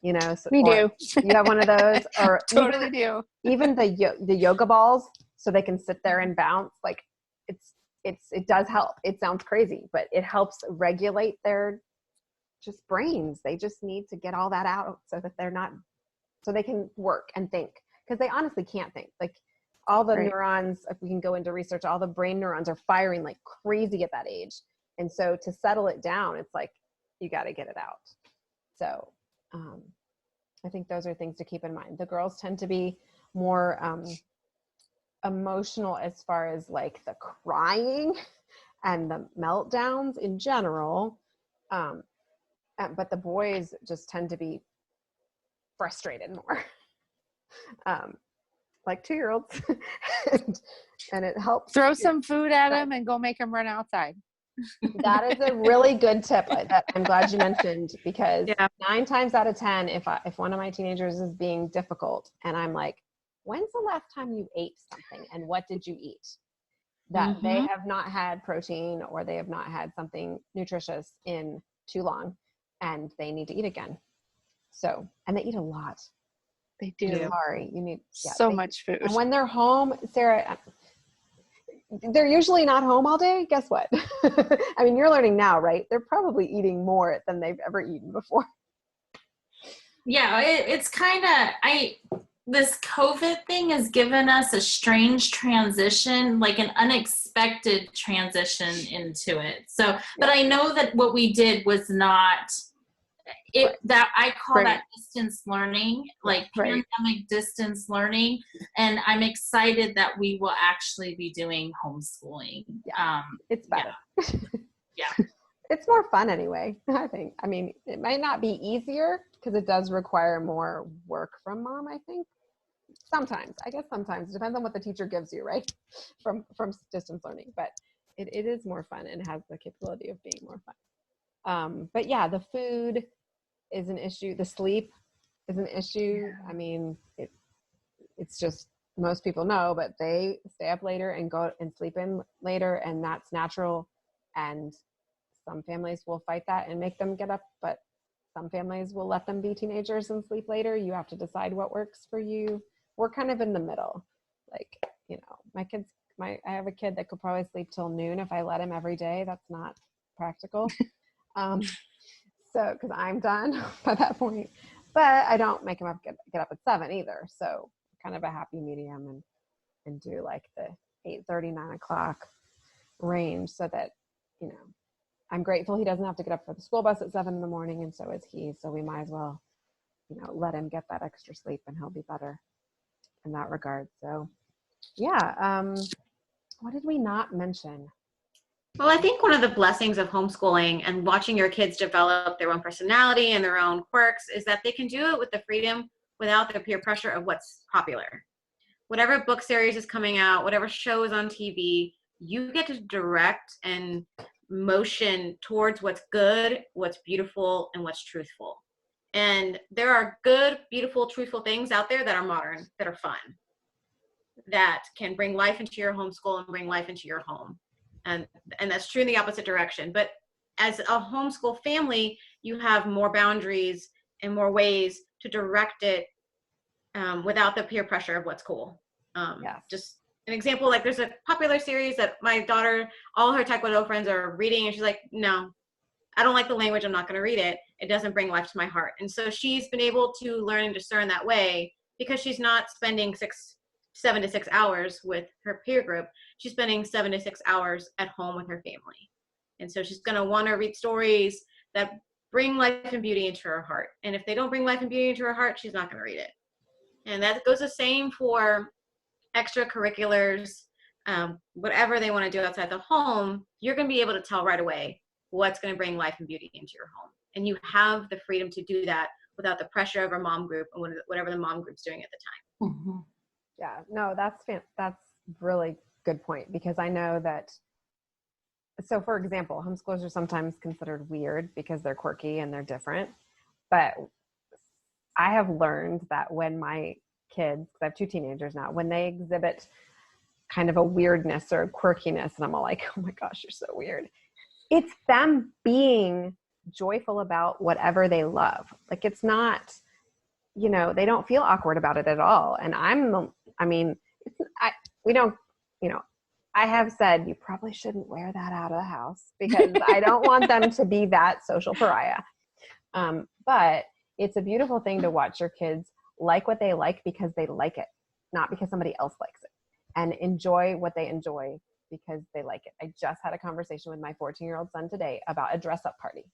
So, We do. You have one of those, or Totally do. Even the yoga balls, so they can sit there and bounce. Like it does help. It sounds crazy, but it helps regulate their just brains. They just need to get all that out so that so they can work and think, because they honestly can't think. Like all the neurons, if we can go into research, all the brain neurons are firing like crazy at that age. And so to settle it down, it's like, you got to get it out. So I think those are things to keep in mind. The girls tend to be more emotional as far as like the crying and the meltdowns in general. But the boys just tend to be frustrated more. Like 2-year-olds. and it helps. Throw some food at them and go make them run outside. That is a really good tip that I'm glad you mentioned, because 9 times out of 10, if one of my teenagers is being difficult and I'm like, when's the last time you ate something and what did you eat? That they have not had protein or they have not had something nutritious in too long and they need to eat again. So, and they eat a lot. They do. Sorry, you need so much food. And when they're home, Sarah, they're usually not home all day. Guess what? I mean, you're learning now, right? They're probably eating more than they've ever eaten before. Yeah, it's kind of, this COVID thing has given us a strange transition, like an unexpected transition into it. So, but I know that what we did was not, that I call that distance learning, like pandemic distance learning. And I'm excited that we will actually be doing homeschooling. It's better. Yeah. It's more fun anyway, I think. I mean, it might not be easier because it does require more work from mom, I think. Sometimes. It depends on what the teacher gives you, right? From distance learning. But it is more fun and has the capability of being more fun. But yeah, the food is an issue. The sleep is an issue. I mean, it's just, most people know, but they stay up later and go and sleep in later, and that's natural. And some families will fight that and make them get up, but some families will let them be teenagers and sleep later. You have to decide what works for you. We're kind of in the middle. Like, I have a kid that could probably sleep till noon if I let him every day. That's not practical. So, because I'm done by that point, but I don't make him get up at 7 either. So kind of a happy medium and do like the 8:30, 9 o'clock range, so that, I'm grateful he doesn't have to get up for the school bus at 7 in the morning, and so is he. So we might as well, let him get that extra sleep, and he'll be better in that regard. So yeah. What did we not mention? Well, I think one of the blessings of homeschooling and watching your kids develop their own personality and their own quirks is that they can do it with the freedom without the peer pressure of what's popular. Whatever book series is coming out, whatever show is on TV, you get to direct and motion towards what's good, what's beautiful, and what's truthful. And there are good, beautiful, truthful things out there that are modern, that are fun, that can bring life into your homeschool and bring life into your home. And that's true in the opposite direction. But as a homeschool family, you have more boundaries and more ways to direct it without the peer pressure of what's cool. Just an example, like there's a popular series that my daughter, all her Taekwondo friends are reading, and she's like, no, I don't like the language. I'm not going to read it. It doesn't bring life to my heart. And so she's been able to learn and discern that way, because she's not spending 7 to 6 hours with her peer group. She's spending 7 to 6 hours at home with her family. And so she's going to want to read stories that bring life and beauty into her heart. And if they don't bring life and beauty into her heart, she's not going to read it. And that goes the same for extracurriculars, whatever they want to do outside the home. You're going to be able to tell right away what's going to bring life and beauty into your home. And you have the freedom to do that without the pressure of a mom group and whatever the mom group's doing at the time. Mm-hmm. Yeah, no, that's really good point, because I know that, so for example, homeschoolers are sometimes considered weird because they're quirky and they're different. But I have learned that when my kids, because I have 2 teenagers now, when they exhibit kind of a weirdness or a quirkiness, and I'm all like, oh my gosh, you're so weird. It's them being joyful about whatever they love. Like, it's not, they don't feel awkward about it at all. And I have said, you probably shouldn't wear that out of the house, because I don't want them to be that social pariah. But it's a beautiful thing to watch your kids like what they like because they like it, not because somebody else likes it, and enjoy what they enjoy because they like it. I just had a conversation with my 14-year-old son today about a dress-up party.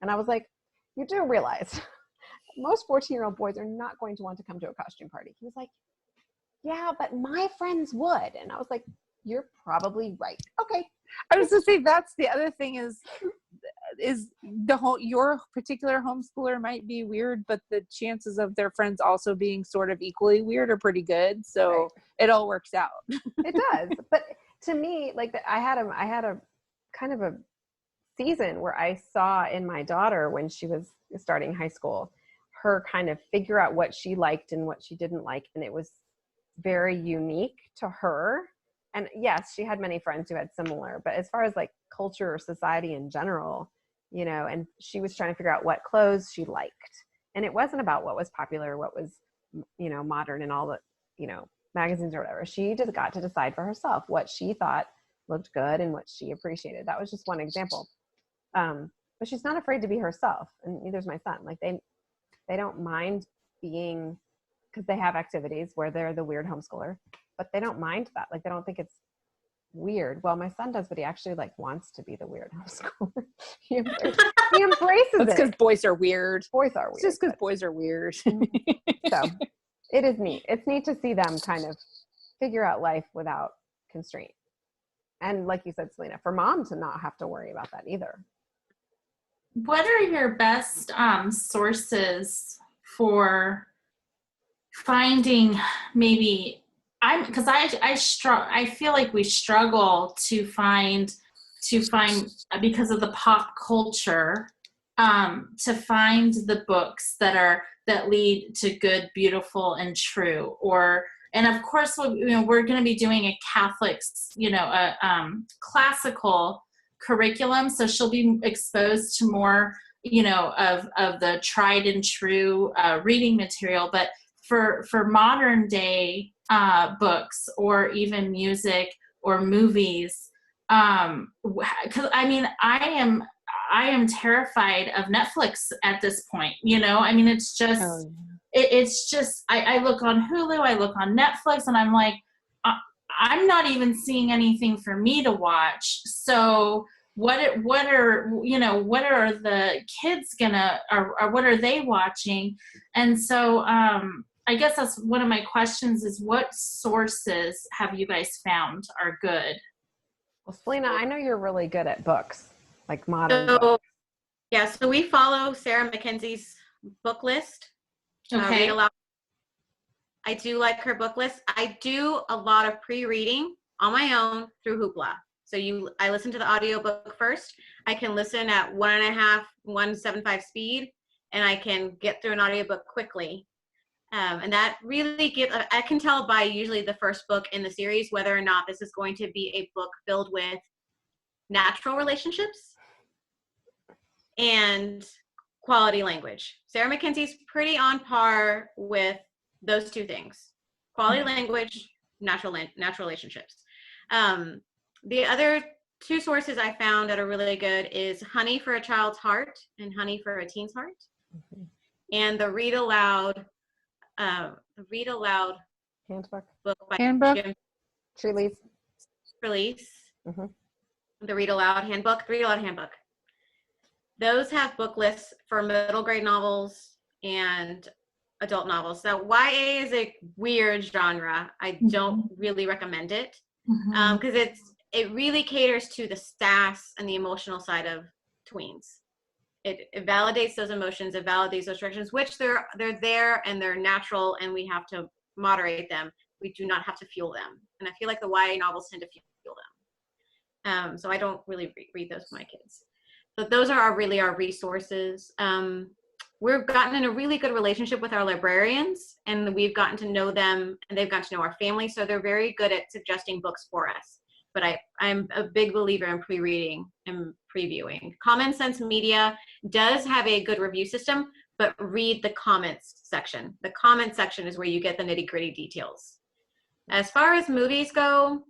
And I was like, you do realize most 14-year-old boys are not going to want to come to a costume party. He was like, yeah, but my friends would. And I was like, you're probably right. Okay. I was going to say, that's the other thing is your particular homeschooler might be weird, but the chances of their friends also being sort of equally weird are pretty good. So right. It all works out. It does. But to me, like, I had a kind of a season where I saw in my daughter, when she was starting high school, her kind of figure out what she liked and what she didn't like. And it was very unique to her. And yes, she had many friends who had similar, but as far as like culture or society in general, and she was trying to figure out what clothes she liked. And it wasn't about what was popular, what was, modern and all the, magazines or whatever. She just got to decide for herself what she thought looked good and what she appreciated. That was just one example. But she's not afraid to be herself. And neither's my son. Like they don't mind being, because they have activities where they're the weird homeschooler, but they don't mind that. Like, they don't think it's weird. Well, my son does, but he actually wants to be the weird homeschooler. he embraces That's it. because boys are weird. Boys are weird. It's just because boys are weird. So it is neat. It's neat to see them kind of figure out life without constraint. And like you said, Selena, for mom to not have to worry about that either. What are your best sources for finding maybe, because I feel like we struggle to find because of the pop culture, to find the books that lead to good, beautiful, and true. And of course, we're going to be doing a Catholic, classical curriculum, so she'll be exposed to more, of the tried and true reading material. But for modern day books or even music or movies, because I am terrified of Netflix at this point. It's just it's just I look on Hulu, I look on Netflix, and I'm like, I'm not even seeing anything for me to watch. So what are the kids or what are they watching? And so I guess that's one of my questions is, what sources have you guys found are good? Well, Selena, I know you're really good at books, like modern books. Yeah, so we follow Sarah Mackenzie's book list. Okay. I do like her book list. I do a lot of pre-reading on my own through Hoopla. So I listen to the audiobook first. I can listen at 1.5, 1.75 speed, and I can get through an audiobook quickly. And that really I can tell by usually the first book in the series whether or not this is going to be a book filled with natural relationships and quality language. Sarah Mackenzie's pretty on par with those two things: quality language, natural relationships. The other two sources I found that are really good is Honey for a Child's Heart and Honey for a Teen's Heart, and the Read Aloud Handbook book by Handbook. Jim Release. Release. Mm-hmm. the Read Aloud Handbook, the Read Aloud Handbook. Those have book lists for middle grade novels and adult novels. So YA is a weird genre. I don't really recommend it because it really caters to the sass and the emotional side of tweens. It validates those emotions, it validates those reactions, which they're there and they're natural, and we have to moderate them. We do not have to fuel them. And I feel like the YA novels tend to fuel them. So I don't really read those for my kids. But those are really our resources. We've gotten in a really good relationship with our librarians, and we've gotten to know them, and they've gotten to know our family. So they're very good at suggesting books for us. But I'm a big believer in pre-reading and previewing. Common Sense Media does have a good review system, but read the comments section. The comment section is where you get the nitty-gritty details. As far as movies go,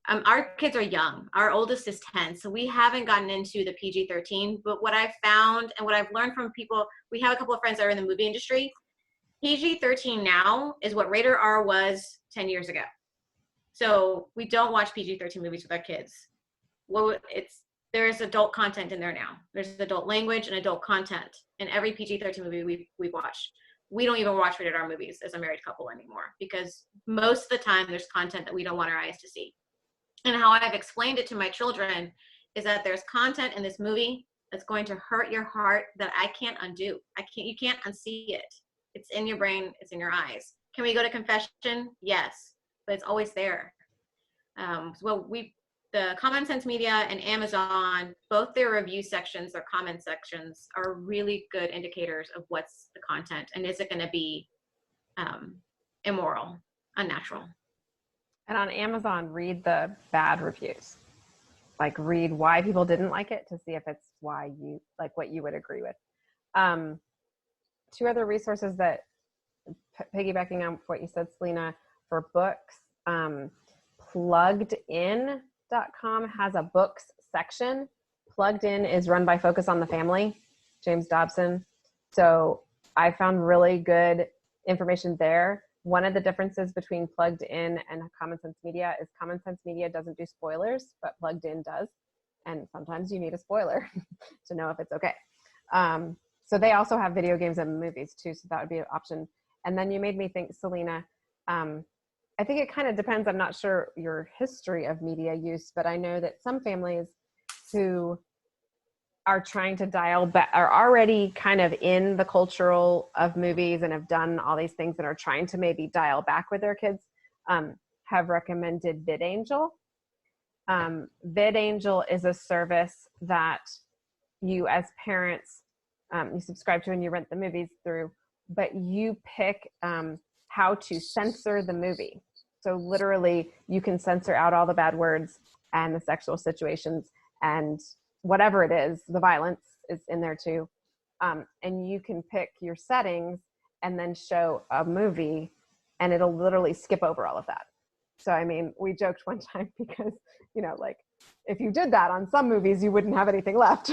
our kids are young. Our oldest is 10, so we haven't gotten into the PG-13. But what I've found and what I've learned from people, we have a couple of friends that are in the movie industry. PG-13 now is what Rated R was 10 years ago. So we don't watch PG-13 movies with our kids. Well, there's adult content in there now. There's adult language and adult content in every PG-13 movie we've watched. We don't even watch Rated R movies as a married couple anymore because most of the time there's content that we don't want our eyes to see. And how I've explained it to my children is that there's content in this movie that's going to hurt your heart that I can't undo. You can't unsee it. It's in your brain, it's in your eyes. Can we go to confession? Yes, but it's always there. The Common Sense Media and Amazon, both their review sections, their comment sections are really good indicators of what's the content and is it going to be immoral, unnatural. And on Amazon, read the bad reviews. Like read why people didn't like it to see if it's why you like what you would agree with. Two other resources that piggybacking on what you said, Selena, for books, pluggedin.com has a books section. Plugged In is run by Focus on the Family, James Dobson. So I found really good information there. One of the differences between Plugged In and Common Sense Media is Common Sense Media doesn't do spoilers, but Plugged In does. And sometimes you need a spoiler to know if it's okay. So they also have video games and movies too, so that would be an option. And then you made me think, Selena, I think it kind of depends. I'm not sure your history of media use, but I know that some families who are trying to dial back, are already kind of in the cultural of movies and have done all these things and are trying to maybe dial back with their kids, have recommended VidAngel. VidAngel is a service that you as parents, you subscribe to and you rent the movies through, but you pick how to censor the movie. So literally you can censor out all the bad words and the sexual situations and whatever it is, the violence is in there too. And you can pick your settings and then show a movie and it'll literally skip over all of that. So, I mean, we joked one time because, you know, like if you did that on some movies, you wouldn't have anything left.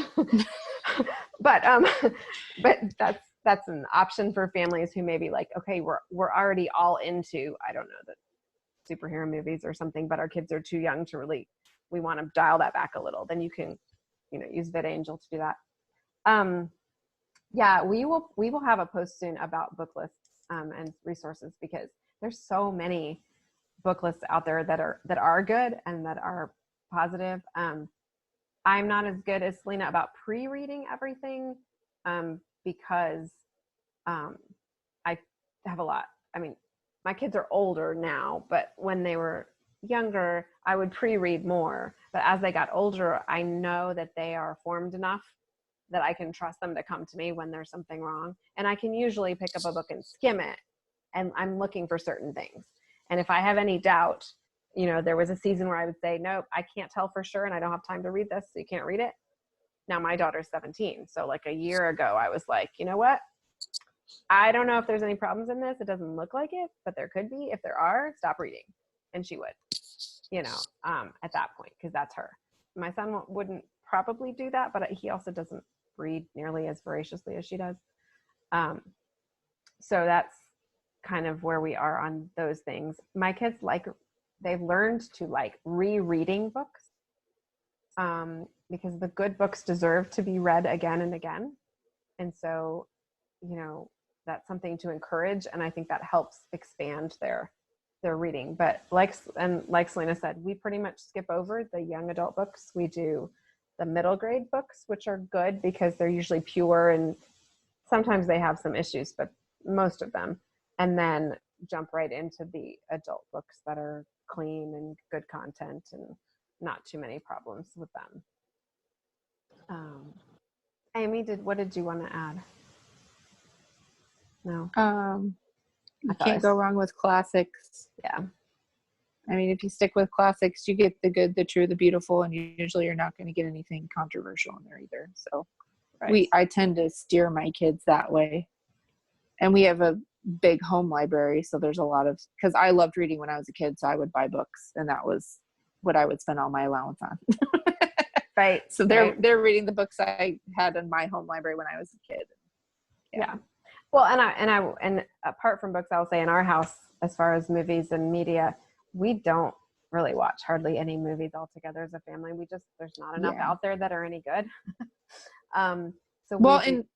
but that's an option for families who may be like, okay, we're already all into, I don't know, the superhero movies or something, but our kids are too young to really, we want to dial that back a little. Then you can, you know, use VidAngel to do that. Yeah, we will have a post soon about book lists and resources because there's so many book lists out there that are good and that are positive. I'm not as good as Selena about pre-reading everything because I have a lot. I mean, my kids are older now, but when they were younger, I would pre-read more. But as they got older, I know that they are formed enough that I can trust them to come to me when there's something wrong. And I can usually pick up a book and skim it. And I'm looking for certain things. And if I have any doubt, you know, there was a season where I would say, nope, I can't tell for sure and I don't have time to read this, so you can't read it. Now my daughter's 17. So like a year ago, I was like, you know what? I don't know if there's any problems in this. It doesn't look like it, but there could be. If there are, stop reading. And she would, you know, at that point, because that's her. My son wouldn't probably do that, but he also doesn't read nearly as voraciously as she does. So that's kind of where we are on those things. My kids they've learned to like rereading books. because the good books deserve to be read again and again. And so, you know, that's something to encourage. And I think that helps expand their reading. But like Selena said, we pretty much skip over the young adult books. We do the middle grade books, which are good because they're usually pure, and sometimes they have some issues, but most of them. And then jump right into the adult books that are clean and good content and not too many problems with them. Amy, what did you want to add? No. You can't go wrong with classics. Yeah. I mean, if you stick with classics, you get the good, the true, the beautiful, and usually you're not going to get anything controversial in there either. So right. I tend to steer my kids that way. And we have a big home library, so there's a lot of, because I loved reading when I was a kid, so I would buy books, and that was what I would spend all my allowance on. Right. So they're reading the books I had in my home library when I was a kid. Yeah. Well, and apart from books, I'll say in our house, as far as movies and media, we don't really watch hardly any movies altogether as a family. There's not enough out there that are any good. And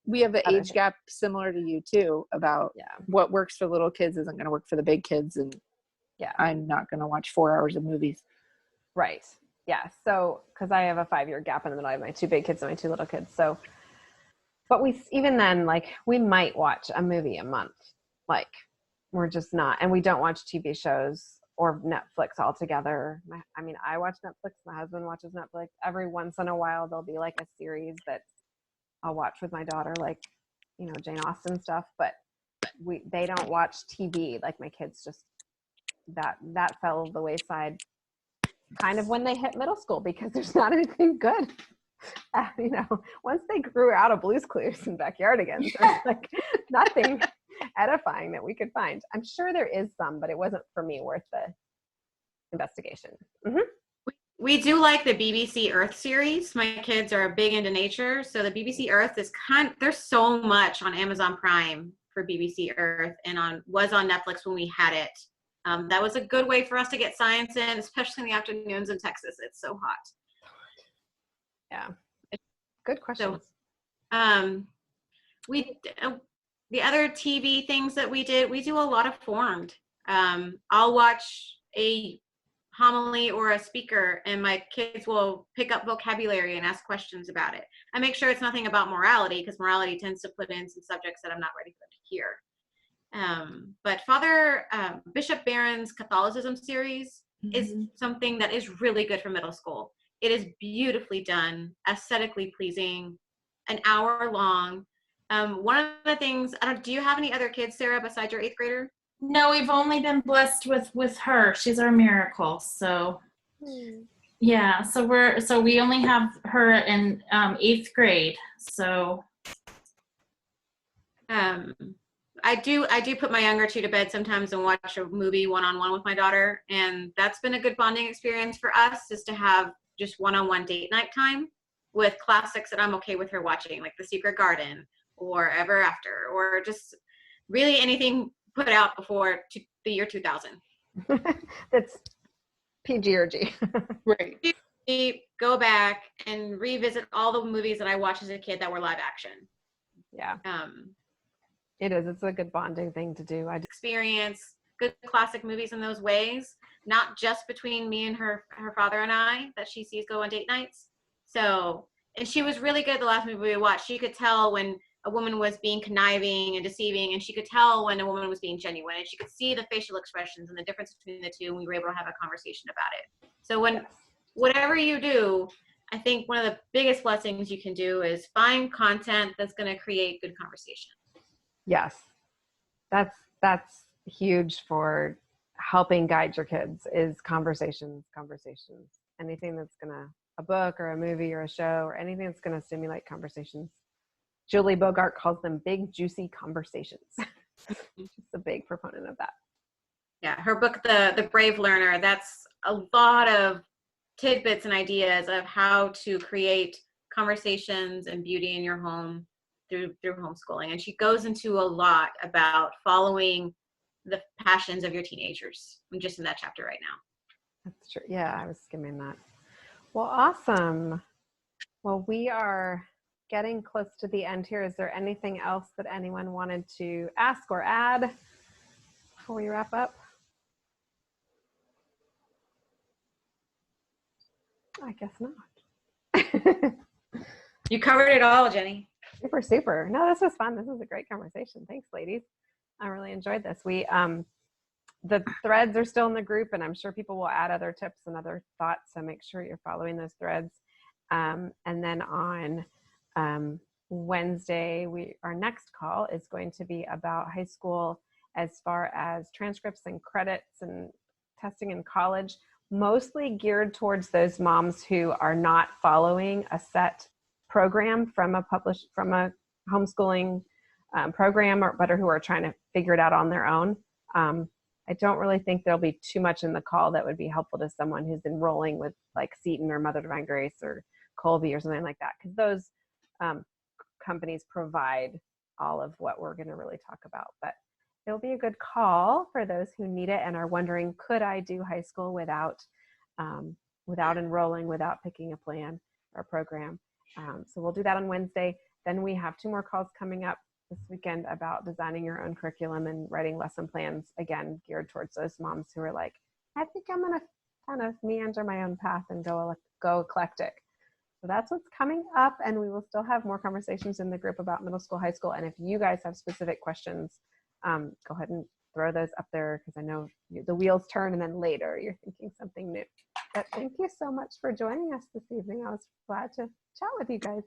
we have the age gap similar to you too, about what works for little kids isn't going to work for the big kids. And I'm not going to watch 4 hours of movies. Right. Yeah. So, cause I have a 5-year gap in the middle. I have my 2 big kids and my 2 little kids. So, but even then, like, we might watch a movie a month. Like, we're just not, and we don't watch TV shows or Netflix altogether. I watch Netflix. My husband watches Netflix. Every once in a while, there'll be like a series that I'll watch with my daughter, like, you know, Jane Austen stuff, but they don't watch TV. Like, my kids just, that fell the wayside kind of when they hit middle school, because there's not anything good. You know, once they grew out of Blue's Clues and Backyardigans, there's like nothing edifying that we could find. I'm sure there is some, but it wasn't for me worth the investigation. Mm-hmm. We do like the BBC Earth series. My kids are big into nature, so the BBC Earth is there's so much on Amazon Prime for BBC Earth, and was on Netflix when we had it. That was a good way for us to get science in, especially in the afternoons in Texas. It's so hot. Yeah. Good question. So, the other TV things that we do a lot of formed. I'll watch a homily or a speaker, and my kids will pick up vocabulary and ask questions about it. I make sure it's nothing about morality, because morality tends to put in some subjects that I'm not ready for them to hear. But Father Bishop Barron's Catholicism series is something that is really good for middle school. It is beautifully done, aesthetically pleasing, an hour long. One of the things, do you have any other kids, Sarah, besides your 8th grader? No, we've only been blessed with her. She's our miracle. So yeah, so we only have her in 8th grade. So I do put my younger 2 to bed sometimes and watch a movie one-on-one with my daughter, and that's been a good bonding experience for us, is to have just one-on-one date night time with classics that I'm okay with her watching, like The Secret Garden or Ever After, or just really anything put out before the year 2000. That's PG or G. Right. Go back and revisit all the movies that I watched as a kid that were live action. Yeah. It is. It's a good bonding thing to do. I experience good classic movies in those ways, not just between me and her father and I, that she sees go on date nights. So, and she was really good the last movie we watched. She could tell when a woman was being conniving and deceiving, and she could tell when a woman was being genuine, and she could see the facial expressions and the difference between the two, and we were able to have a conversation about it. So whatever you do, I think one of the biggest blessings you can do is find content that's going to create good conversation. Yes. That's huge for helping guide your kids, is conversations. Anything that's a book or a movie or a show or anything that's going to stimulate conversations. Julie Bogart calls them big, juicy conversations. She's a big proponent of that. Yeah, her book, The Brave Learner, that's a lot of tidbits and ideas of how to create conversations and beauty in your home through homeschooling. And she goes into a lot about following the passions of your teenagers. I'm just in that chapter right now. That's true. Yeah, I was skimming that. Well, awesome. Well, we are getting close to the end here. Is there anything else that anyone wanted to ask or add before we wrap up? I guess not. You covered it all, Jenny. Super, super. No, this was fun. This was a great conversation. Thanks, ladies. I really enjoyed this. The threads are still in the group, and I'm sure people will add other tips and other thoughts, so make sure you're following those threads. And then on Wednesday, our next call is going to be about high school as far as transcripts and credits and testing in college, mostly geared towards those moms who are not following a set program from a homeschooling program, but who are trying to figure it out on their own. I don't really think there'll be too much in the call that would be helpful to someone who's enrolling with like Seton or Mother Divine Grace or Colby or something like that, because those companies provide all of what we're going to really talk about. But it'll be a good call for those who need it and are wondering, could I do high school without enrolling, without picking a plan or a program? So we'll do that on Wednesday. Then we have 2 more calls coming up this weekend about designing your own curriculum and writing lesson plans, again, geared towards those moms who are like, I think I'm going to kind of meander my own path and go eclectic. So that's what's coming up, and we will still have more conversations in the group about middle school, high school. And if you guys have specific questions, go ahead and throw those up there, because I know the wheels turn and then later you're thinking something new. But thank you so much for joining us this evening. I was glad to chat with you guys.